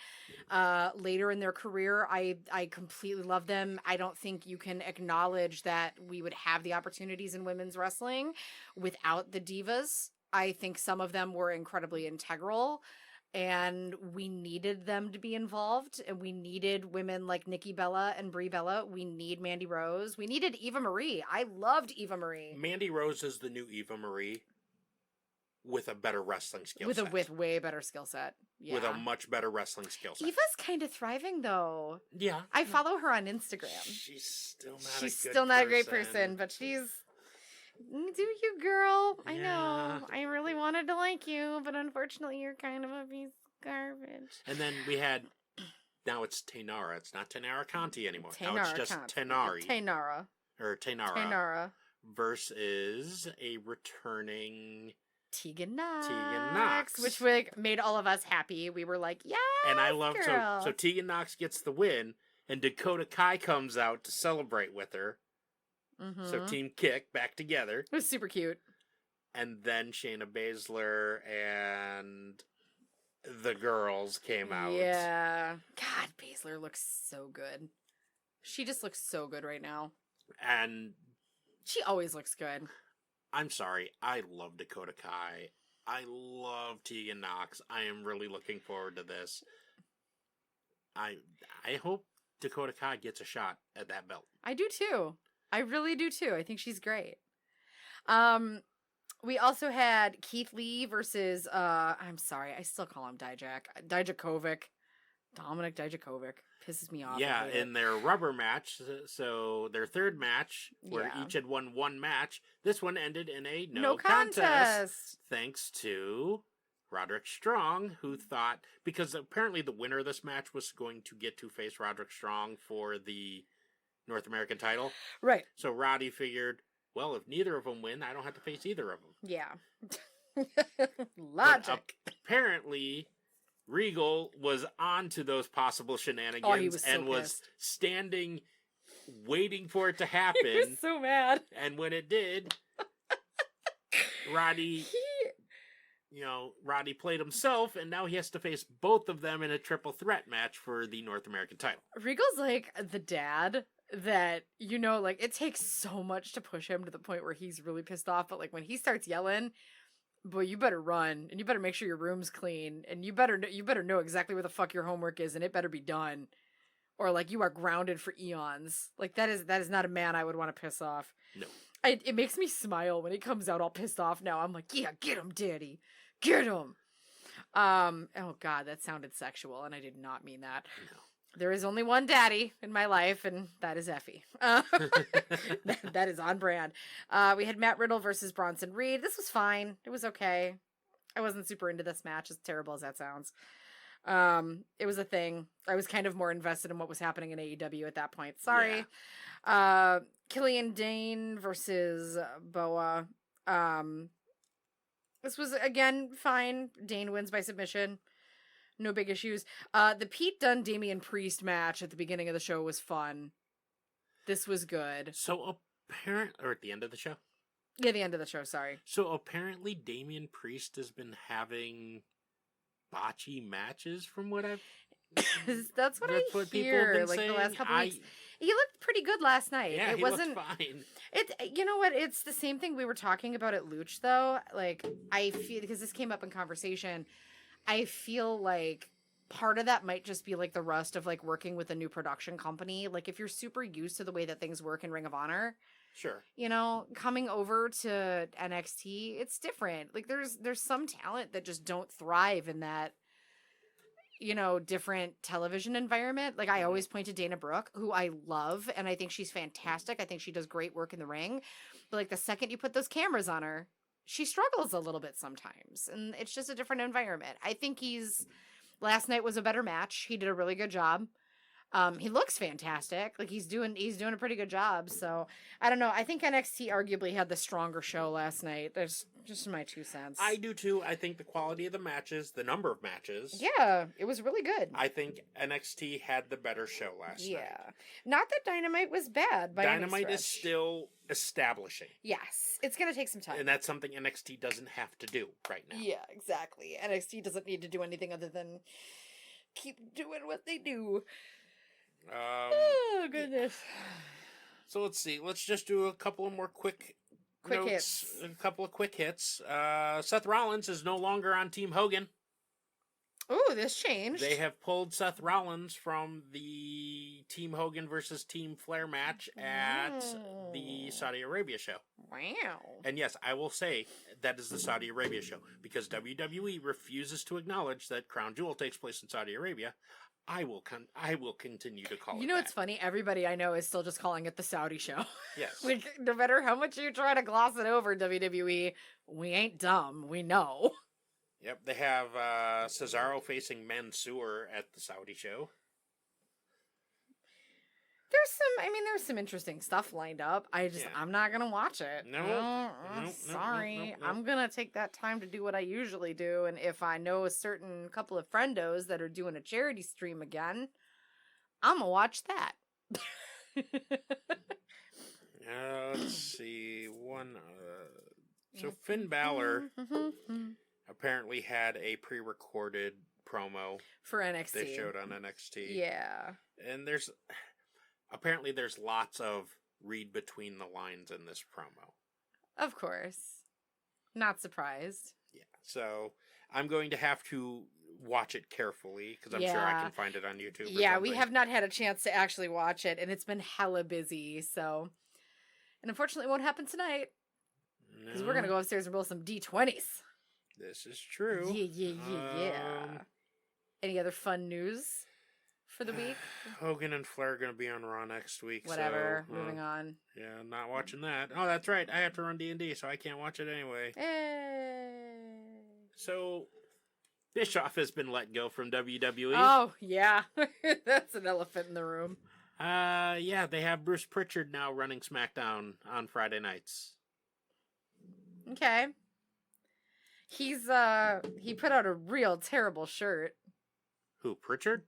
Later in their career, I completely love them. I don't think you can acknowledge that we would have the opportunities in women's wrestling without the divas. I think some of them were incredibly integral, and we needed them to be involved, and we needed women like Nikki Bella and Brie Bella. We need Mandy Rose. We needed Eva Marie. I loved Eva Marie. Mandy Rose is the new Eva Marie with a better wrestling skill set. With way better skill set. Yeah. With a much better wrestling skill set. Eva's kind of thriving though. Yeah. I follow her on Instagram. She's still not a great person, but she's do you, girl? I Yeah. know. I really wanted to like you, but unfortunately you're kind of a piece of garbage. And then we had, now it's Taynara. It's not Taynara Conti anymore. Now Taynara it's just Conti. Taynari. Taynara. Or Taynara. Taynara. Versus a returning Tegan Knox. Tegan Knox. Which like made all of us happy. We were like, yeah. And I love girl. so Tegan Knox gets the win, and Dakota Kai comes out to celebrate with her. Mm-hmm. So Team Kick back together. It was super cute. And then Shayna Baszler and the girls came out. Yeah. God, Baszler looks so good. She just looks so good right now. And she always looks good. I'm sorry. I love Dakota Kai. I love Tegan Knox. I am really looking forward to this. I hope Dakota Kai gets a shot at that belt. I do too. I really do too. I think she's great. We also had Keith Lee versus I'm sorry, I still call him Dijakovic. Dominic Dijakovic. Pisses me off. Yeah, in their rubber match, so their third match, where each had won one match, this one ended in a no contest. Thanks to Roderick Strong, who thought, because apparently the winner of this match was going to get to face Roderick Strong for the North American title. Right. So Roddy figured, well, if neither of them win, I don't have to face either of them. Yeah. Logic. But apparently, Regal was on to those possible shenanigans and was standing, waiting for it to happen. He was so mad. And when it did, Roddy played himself, and now he has to face both of them in a triple threat match for the North American title. Regal's like the dad that, like it takes so much to push him to the point where he's really pissed off. But like when he starts yelling, boy, you better run, and you better make sure your room's clean, and you better know exactly where the fuck your homework is, and it better be done, or like you are grounded for eons. Like that is not a man I would want to piss off. No. It makes me smile when he comes out all pissed off now. I'm like, yeah, get him, daddy. Get him. Oh God, that sounded sexual, and I did not mean that. No. There is only one daddy in my life, and that is Effie. That is on brand. We had Matt Riddle versus Bronson Reed. This was fine. It was okay. I wasn't super into this match, as terrible as that sounds. It was a thing. I was kind of more invested in what was happening in AEW at that point. Sorry. Yeah. Killian Dane versus Boa. This was, again, fine. Dane wins by submission. No big issues. The Pete Dunne Damian Priest match at the beginning of the show was fun. This was good. So or at the end of the show? Yeah, the end of the show, sorry. So apparently Damian Priest has been having botchy matches from what I've... That's what I hear. Like saying. The last couple weeks. He looked pretty good last night. Yeah, he looked fine. You know what? It's the same thing we were talking about at Luch, though. Like, I feel, because this came up in conversation, I feel like part of that might just be like the rust of like working with a new production company. Like if you're super used to the way that things work in Ring of Honor, sure, coming over to NXT, it's different. Like there's some talent that just don't thrive in that, different television environment. Like I always point to Dana Brooke, who I love, and I think she's fantastic. I think she does great work in the ring. But like the second you put those cameras on her, she struggles a little bit sometimes, and it's just a different environment. I think last night was a better match. He did a really good job. He looks fantastic. Like he's doing a pretty good job. So I don't know. I think NXT arguably had the stronger show last night. There's just my 2 cents. I do too. I think the quality of the matches, the number of matches. Yeah, it was really good. I think NXT had the better show last night. Yeah. Not that Dynamite was bad by Dynamite any is stretch. still establishing. Yes. It's going to take some time. And that's something NXT doesn't have to do right now. Yeah, exactly. NXT doesn't need to do anything other than keep doing what they do. Oh, goodness. So let's see. Let's just do a couple of more quick notes, hits. A couple of quick hits. Seth Rollins is no longer on Team Hogan. Ooh, this changed. They have pulled Seth Rollins from the Team Hogan versus Team Flair match at the Saudi Arabia show. Wow. And yes, I will say that is the Saudi Arabia show because WWE refuses to acknowledge that Crown Jewel takes place in Saudi Arabia. I will continue to call it. You know that. what's funny? Everybody I know is still just calling it the Saudi show. Yes. Like, no matter how much you try to gloss it over, WWE, we ain't dumb. We know. Yep, they have Cesaro facing Mansoor at the Saudi show. There's some interesting stuff lined up. I'm not gonna watch it. Sorry. Nope. I'm gonna take that time to do what I usually do, and if I know a certain couple of friendos that are doing a charity stream again, I'm gonna watch that. Let's see. So Finn Balor apparently had a pre-recorded promo for NXT. they showed on NXT. Yeah. And there's lots of read between the lines in this promo. Of course. Not surprised. Yeah. So I'm going to have to watch it carefully because I'm sure I can find it on YouTube. Yeah, we have not had a chance to actually watch it, and it's been hella busy, so. And unfortunately, it won't happen tonight. Because we're going to go upstairs and roll some D20s. This is true. Yeah. Any other fun news for the week? Hogan and Flair are going to be on Raw next week. Whatever. So, moving on. Yeah, not watching that. Oh, that's right. I have to run D&D, so I can't watch it anyway. So, Bischoff has been let go from WWE. Oh, yeah. That's an elephant in the room. Yeah, they have Bruce Pritchard now running SmackDown on Friday nights. Okay. He put out a real terrible shirt. Who, Pritchard?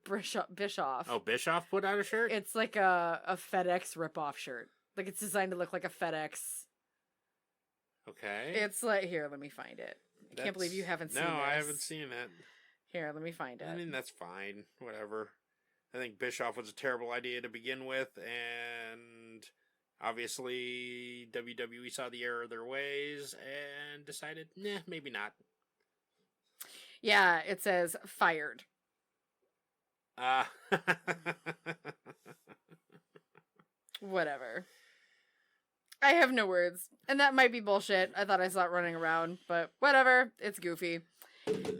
Bischoff. Oh, Bischoff put out a shirt? It's like a FedEx ripoff shirt. Like, it's designed to look like a FedEx. Okay. It's like, here, let me find it. I can't believe you haven't seen it. No, I haven't seen it. Here, let me find it. I mean, that's fine. Whatever. I think Bischoff was a terrible idea to begin with, and obviously WWE saw the error of their ways and decided, nah, maybe not. Yeah, it says fired. Whatever. I have no words. And that might be bullshit. I thought I saw it running around, but whatever. It's goofy.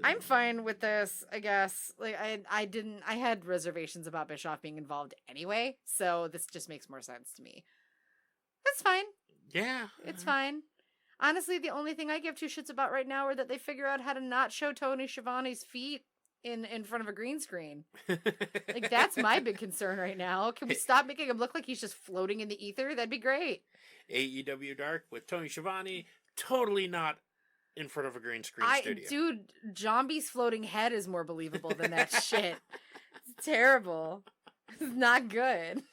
I'm fine with this, I guess. Like I had reservations about Bischoff being involved anyway, so this just makes more sense to me. That's fine. Yeah. It's fine. Honestly, the only thing I give two shits about right now are that they figure out how to not show Tony Schiavone's feet in front of a green screen. Like, that's my big concern right now. Can we stop making him look like he's just floating in the ether? That'd be great. AEW Dark with Tony Schiavone, totally not in front of a green screen studio. Dude, Zombie's floating head is more believable than that shit. It's terrible. It's not good.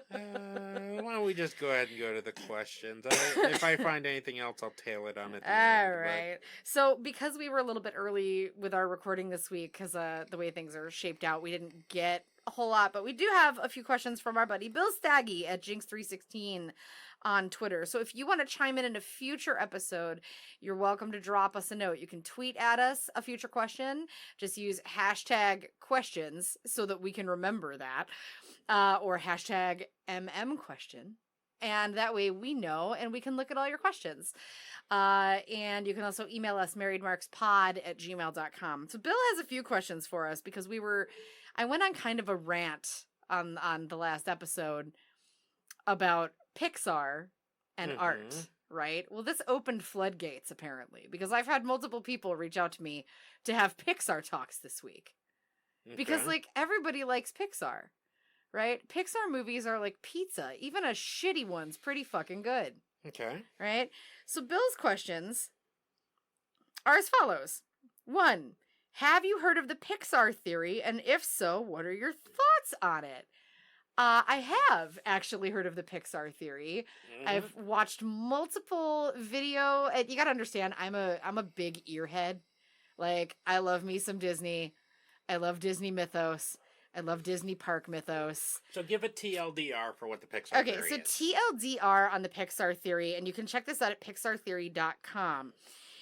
Why don't we just go ahead and go to the questions? If I find anything else, I'll tail it on at the All end. right. So, because we were a little bit early with our recording this week, because the way things are shaped out, we didn't get a whole lot, but we do have a few questions from our buddy Bill Staggy at Jinx316 on Twitter. So if you want to chime in a future episode, you're welcome to drop us a note. You can tweet at us a future question. Just use hashtag questions so that we can remember that. Or hashtag question. And that way we know and we can look at all your questions. And you can also email us marriedmarkspod@gmail.com. So Bill has a few questions for us because I went on kind of a rant on the last episode about Pixar and art, right? Well, this opened floodgates apparently because I've had multiple people reach out to me to have Pixar talks this week. Okay. Because like everybody likes Pixar. right? Pixar movies are like pizza. Even a shitty one's pretty fucking good, Okay. right? So Bill's questions are as follows. 1. Have you heard of the Pixar theory? And if so, what are your thoughts on it? I have actually heard of the Pixar theory. I've watched multiple video. And you gotta understand, I'm a big earhead. Like, I love me some Disney. I love Disney mythos. I love Disney park mythos. So give a TLDR for what the Pixar theory is. Okay, so TLDR on the Pixar theory, and you can check this out at pixartheory.com,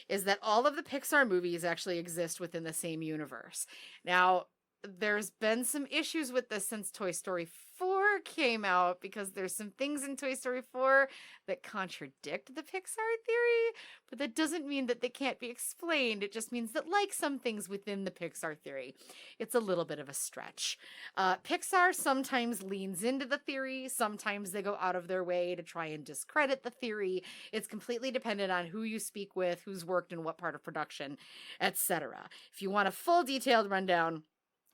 is that all of the Pixar movies actually exist within the same universe. Now, there's been some issues with this since Toy Story 4 came out, because there's some things in Toy Story 4 that contradict the Pixar theory, but that doesn't mean that they can't be explained. It just means that, like some things within the Pixar theory, it's a little bit of a stretch. Pixar sometimes leans into the theory, sometimes they go out of their way to try and discredit the theory. It's completely dependent on who you speak with, who's worked in what part of production, etc. If you want a full detailed rundown,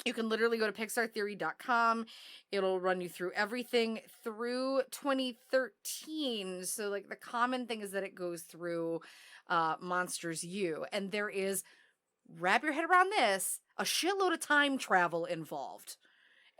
you can literally go to pixartheory.com. It'll run you through everything through 2013. So, like, the common thing is that it goes through Monsters U. And there is, wrap your head around this, a shitload of time travel involved.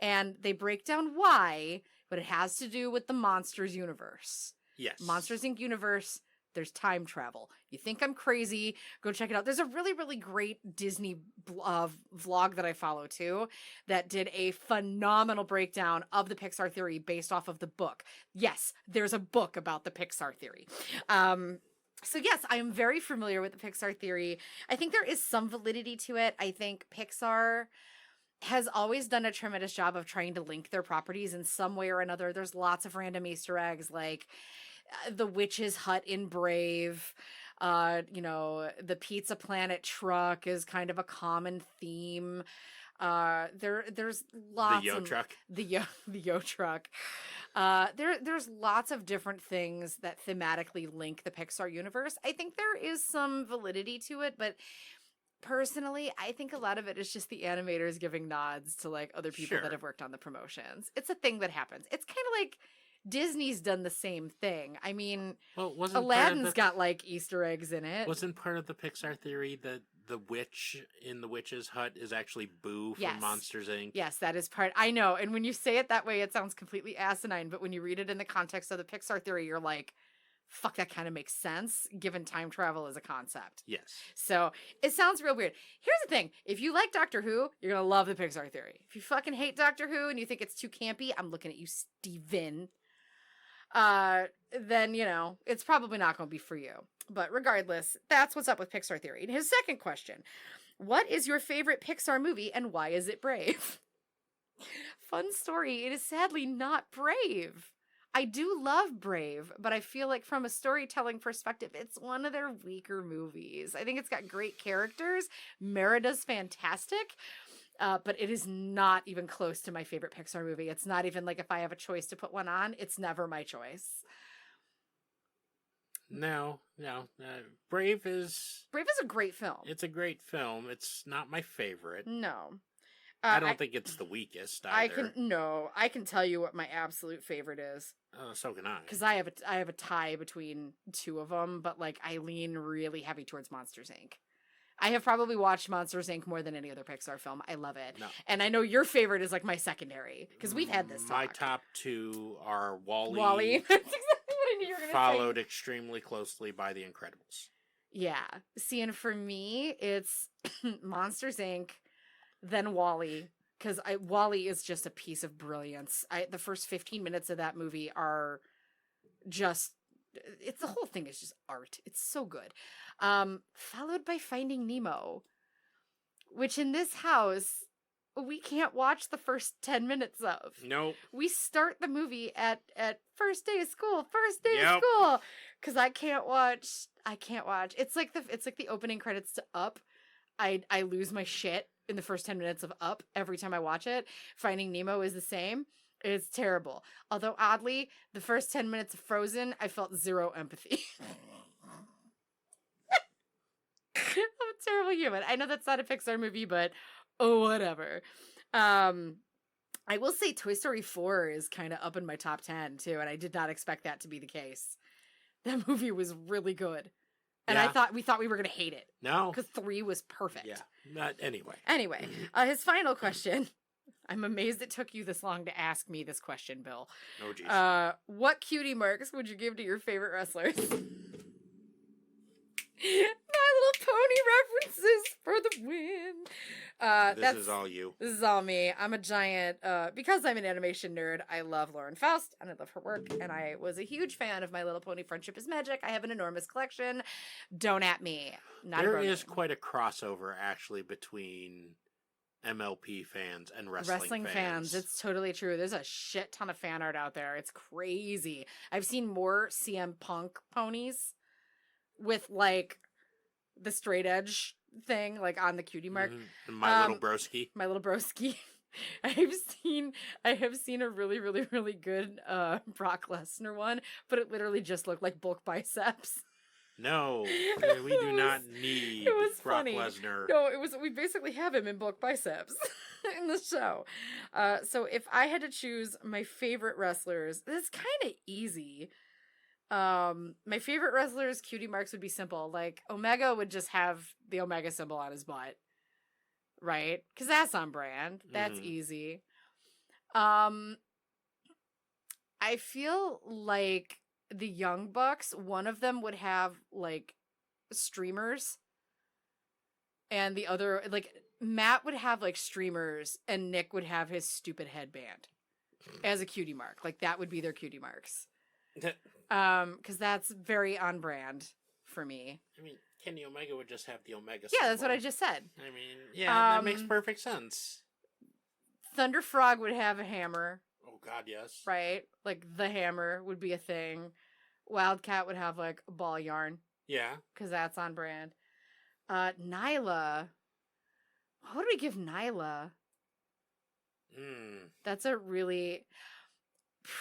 And they break down why, but it has to do with the Monsters universe. Yes. Monsters Inc. universe. There's time travel. You think I'm crazy? Go check it out. There's a really, really great Disney vlog that I follow too that did a phenomenal breakdown of the Pixar theory based off of the book. Yes, there's a book about the Pixar theory. So yes, I am very familiar with the Pixar theory. I think there is some validity to it. I think Pixar has always done a tremendous job of trying to link their properties in some way or another. There's lots of random Easter eggs, like the witch's hut in Brave. The Pizza Planet truck is kind of a common theme. There's lots the Yo of truck. The Yo truck. There's lots of different things that thematically link the Pixar universe. I think there is some validity to it, but personally, I think a lot of it is just the animators giving nods to like other people that have worked on the promotions. It's a thing that happens. It's kind of like Disney's done the same thing. I mean, Aladdin's got like Easter eggs in it. Wasn't part of the Pixar theory that the witch in the witch's hut is actually Boo from Monsters Inc.? Yes, that is part. I know. And when you say it that way, it sounds completely asinine. But when you read it in the context of the Pixar theory, you're like, fuck, that kind of makes sense given time travel as a concept. Yes. So it sounds real weird. Here's the thing. If you like Doctor Who, you're going to love the Pixar theory. If you fucking hate Doctor Who and you think it's too campy, I'm looking at you, Steven. Then, it's probably not going to be for you. But regardless, that's what's up with Pixar theory. And his second question, what is your favorite Pixar movie and why is it Brave? Fun story. It is sadly not Brave. I do love Brave, but I feel like from a storytelling perspective, it's one of their weaker movies. I think it's got great characters. Merida's fantastic. But it is not even close to my favorite Pixar movie. It's not even like if I have a choice to put one on, it's never my choice. No. Brave is a great film. It's a great film. It's not my favorite. No. I don't think it's the weakest either. I can tell you what my absolute favorite is. So can I. Because I have a tie between two of them, but like I lean really heavy towards Monsters Inc. I have probably watched Monsters Inc. more than any other Pixar film. I love it. No. And I know your favorite is like my secondary, because we've had this talk. My top two are Wall-E. Wall-E. That's exactly what I knew you were going to say. Followed extremely closely by The Incredibles. Yeah. See, and for me, it's Monsters Inc., then Wall-E, because Wall-E is just a piece of brilliance. The first 15 minutes of that movie are just... the whole thing is just art. It's so good. Followed by Finding Nemo, which in this house, we can't watch the first 10 minutes of. Nope. We start the movie at first day of school, of school. Cause I can't watch. It's like the opening credits to Up. I lose my shit in the first 10 minutes of Up every time I watch it. Finding Nemo is the same. It's terrible. Although, oddly, the first 10 minutes of Frozen, I felt zero empathy. I'm a terrible human. I know that's not a Pixar movie, but whatever. I will say Toy Story 4 is kind of up in my top 10 too, and I did not expect that to be the case. That movie was really good. And Yeah. we thought we were going to hate it. No. Because 3 was perfect. Yeah. Not anyway. Anyway, his final question. I'm amazed it took you this long to ask me this question, Bill. Oh, jeez. What cutie marks would you give to your favorite wrestlers? My Little Pony references for the win. This is all you. This is all me. I'm a giant, because I'm an animation nerd, I love Lauren Faust, and I love her work, and I was a huge fan of My Little Pony Friendship is Magic. I have an enormous collection. Don't at me. There is quite a crossover, actually, between MLP fans and wrestling fans. It's totally true. There's a shit ton of fan art out there. It's crazy. I've seen more CM Punk ponies with, like, the straight edge thing, like, on the cutie mark. Mm-hmm. My Little Broski. My Little Broski. I have seen a really, really, really good Brock Lesnar one, but it literally just looked like bulk biceps. No, we do not need Brock Lesnar. No, we basically have him in bulk biceps in the show. So if I had to choose my favorite wrestlers, it's kind of easy. My favorite wrestlers' cutie marks would be simple. Like, Omega would just have the Omega symbol on his butt. Right? Because that's on brand. That's easy. I feel like the Young Bucks, one of them would have, like, streamers. And the other, like, Matt would have, like, streamers, and Nick would have his stupid headband as a cutie mark. Like, that would be their cutie marks. Because that's very on brand for me. I mean, Kenny Omega would just have the Omega symbol. Yeah, that's what I just said. I mean, yeah, that makes perfect sense. Thunder Frog would have a hammer. Oh, God, yes. Right? Like, the hammer would be a thing. Wildcat would have, like, a ball yarn. Yeah. Because that's on brand. Nyla. What do we give Nyla? That's a really...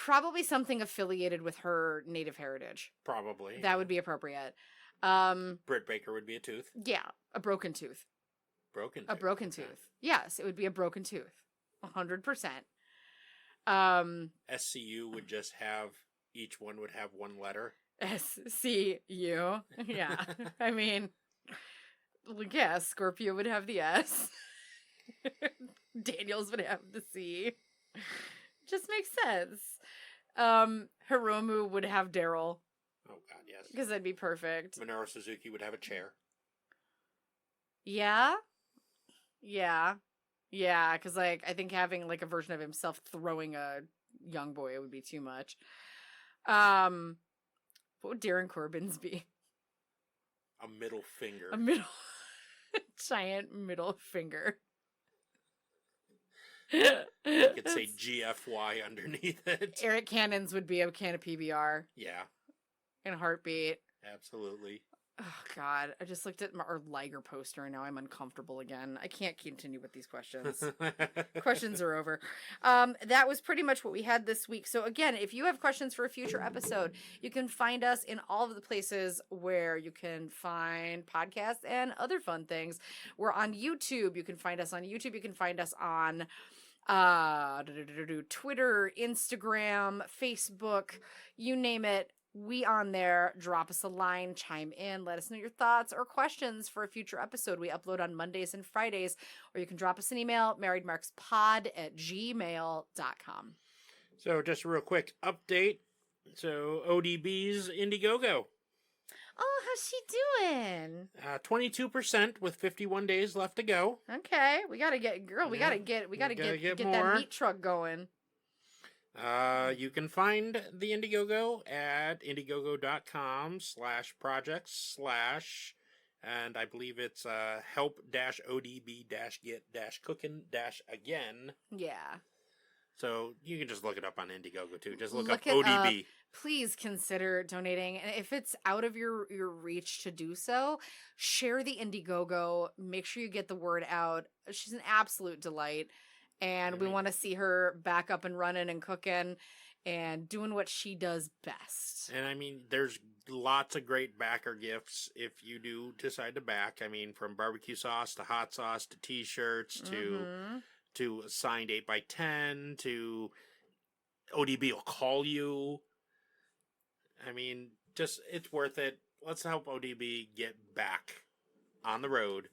Probably something affiliated with her native heritage. Probably. That would be appropriate. Britt Baker would be a tooth. Yeah, a broken tooth. Broken tooth. A broken tooth. Yes, it would be a broken tooth. 100%. SCU would just have, each one would have one letter. SCU. Yeah. I mean, yeah, Scorpio would have the S. Daniels would have the C. Just makes sense. Hiromu would have Daryl. Oh, God, yes. Because that'd be perfect. Minoru Suzuki would have a chair. Yeah? Yeah. Yeah, because, like, I think having, like, a version of himself throwing a young boy would be too much. What would Darren Corbin's be? A middle finger. A middle... giant middle finger. You could say GFY underneath it. Eric Cannon's would be a can of PBR. Yeah. In a heartbeat. Absolutely. Oh, God. I just looked at our Liger poster and now I'm uncomfortable again. I can't continue with these questions. Questions are over. That was pretty much what we had this week. So, again, if you have questions for a future episode, you can find us in all of the places where you can find podcasts and other fun things. We're on YouTube. You can find us on YouTube. You can find us on Twitter, Instagram, Facebook, you name it. We on there. Drop us a line, chime in, let us know your thoughts or questions for a future episode. We upload on Mondays and Fridays, or you can drop us an email, marriedmarkspod@gmail.com. So just a real quick update. So ODB's Indiegogo. Oh, how's she doing? 22% with 51 days left to go. Okay, we gotta get that meat truck going. You can find the Indiegogo at indiegogo.com/projects/ and I believe it's help-odb-get-cooking-again. Yeah. So you can just look it up on Indiegogo too. Just look up ODB. Up. Please consider donating. And if it's out of your reach to do so, share the Indiegogo. Make sure you get the word out. She's an absolute delight. And we want to see her back up and running and cooking and doing what she does best. And I mean, there's lots of great backer gifts if you do decide to back. I mean, from barbecue sauce to hot sauce to t-shirts to to a signed 8x10 to ODB will call you. I mean, just it's worth it. Let's help ODB get back on the road,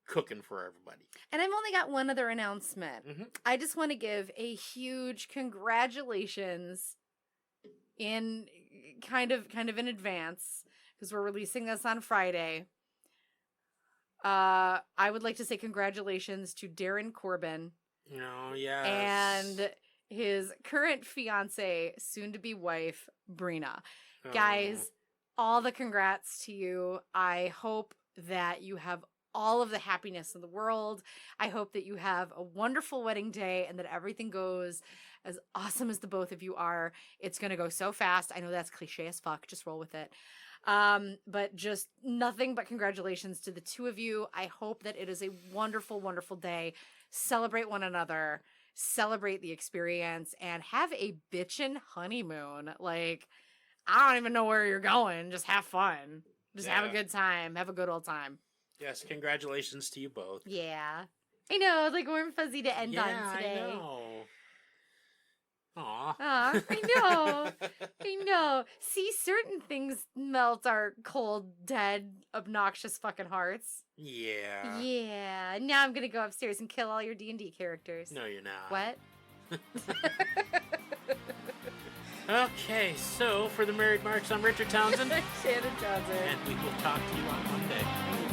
cooking for everybody. And I've only got one other announcement. Mm-hmm. I just want to give a huge congratulations in kind of in advance, because we're releasing this on Friday. I would like to say congratulations to Darren Corbin. Oh, yes. And his current fiance, soon to be wife, Brina. Oh. Guys, all the congrats to you. I hope that you have all of the happiness in the world. I hope that you have a wonderful wedding day and that everything goes as awesome as the both of you are. It's going to go so fast. I know that's cliche as fuck. Just roll with it. But just nothing but congratulations to the two of you. I hope that it is a wonderful, wonderful day. Celebrate one another, celebrate the experience, and have a bitchin' honeymoon. Like, I don't even know where you're going. Just have fun. Just have a good time. Have a good old time. Yes, congratulations to you both. Yeah. I know, it's like warm fuzzy to end on today. I know. Aw. Aw, I know. I know. See, certain things melt our cold, dead, obnoxious fucking hearts. Yeah. Yeah. Now I'm gonna go upstairs and kill all your D&D characters. No, you're not. What? Okay, so for the Married Marks, I'm Richard Townsend. Shannon Townsend. And we will talk to you on Monday.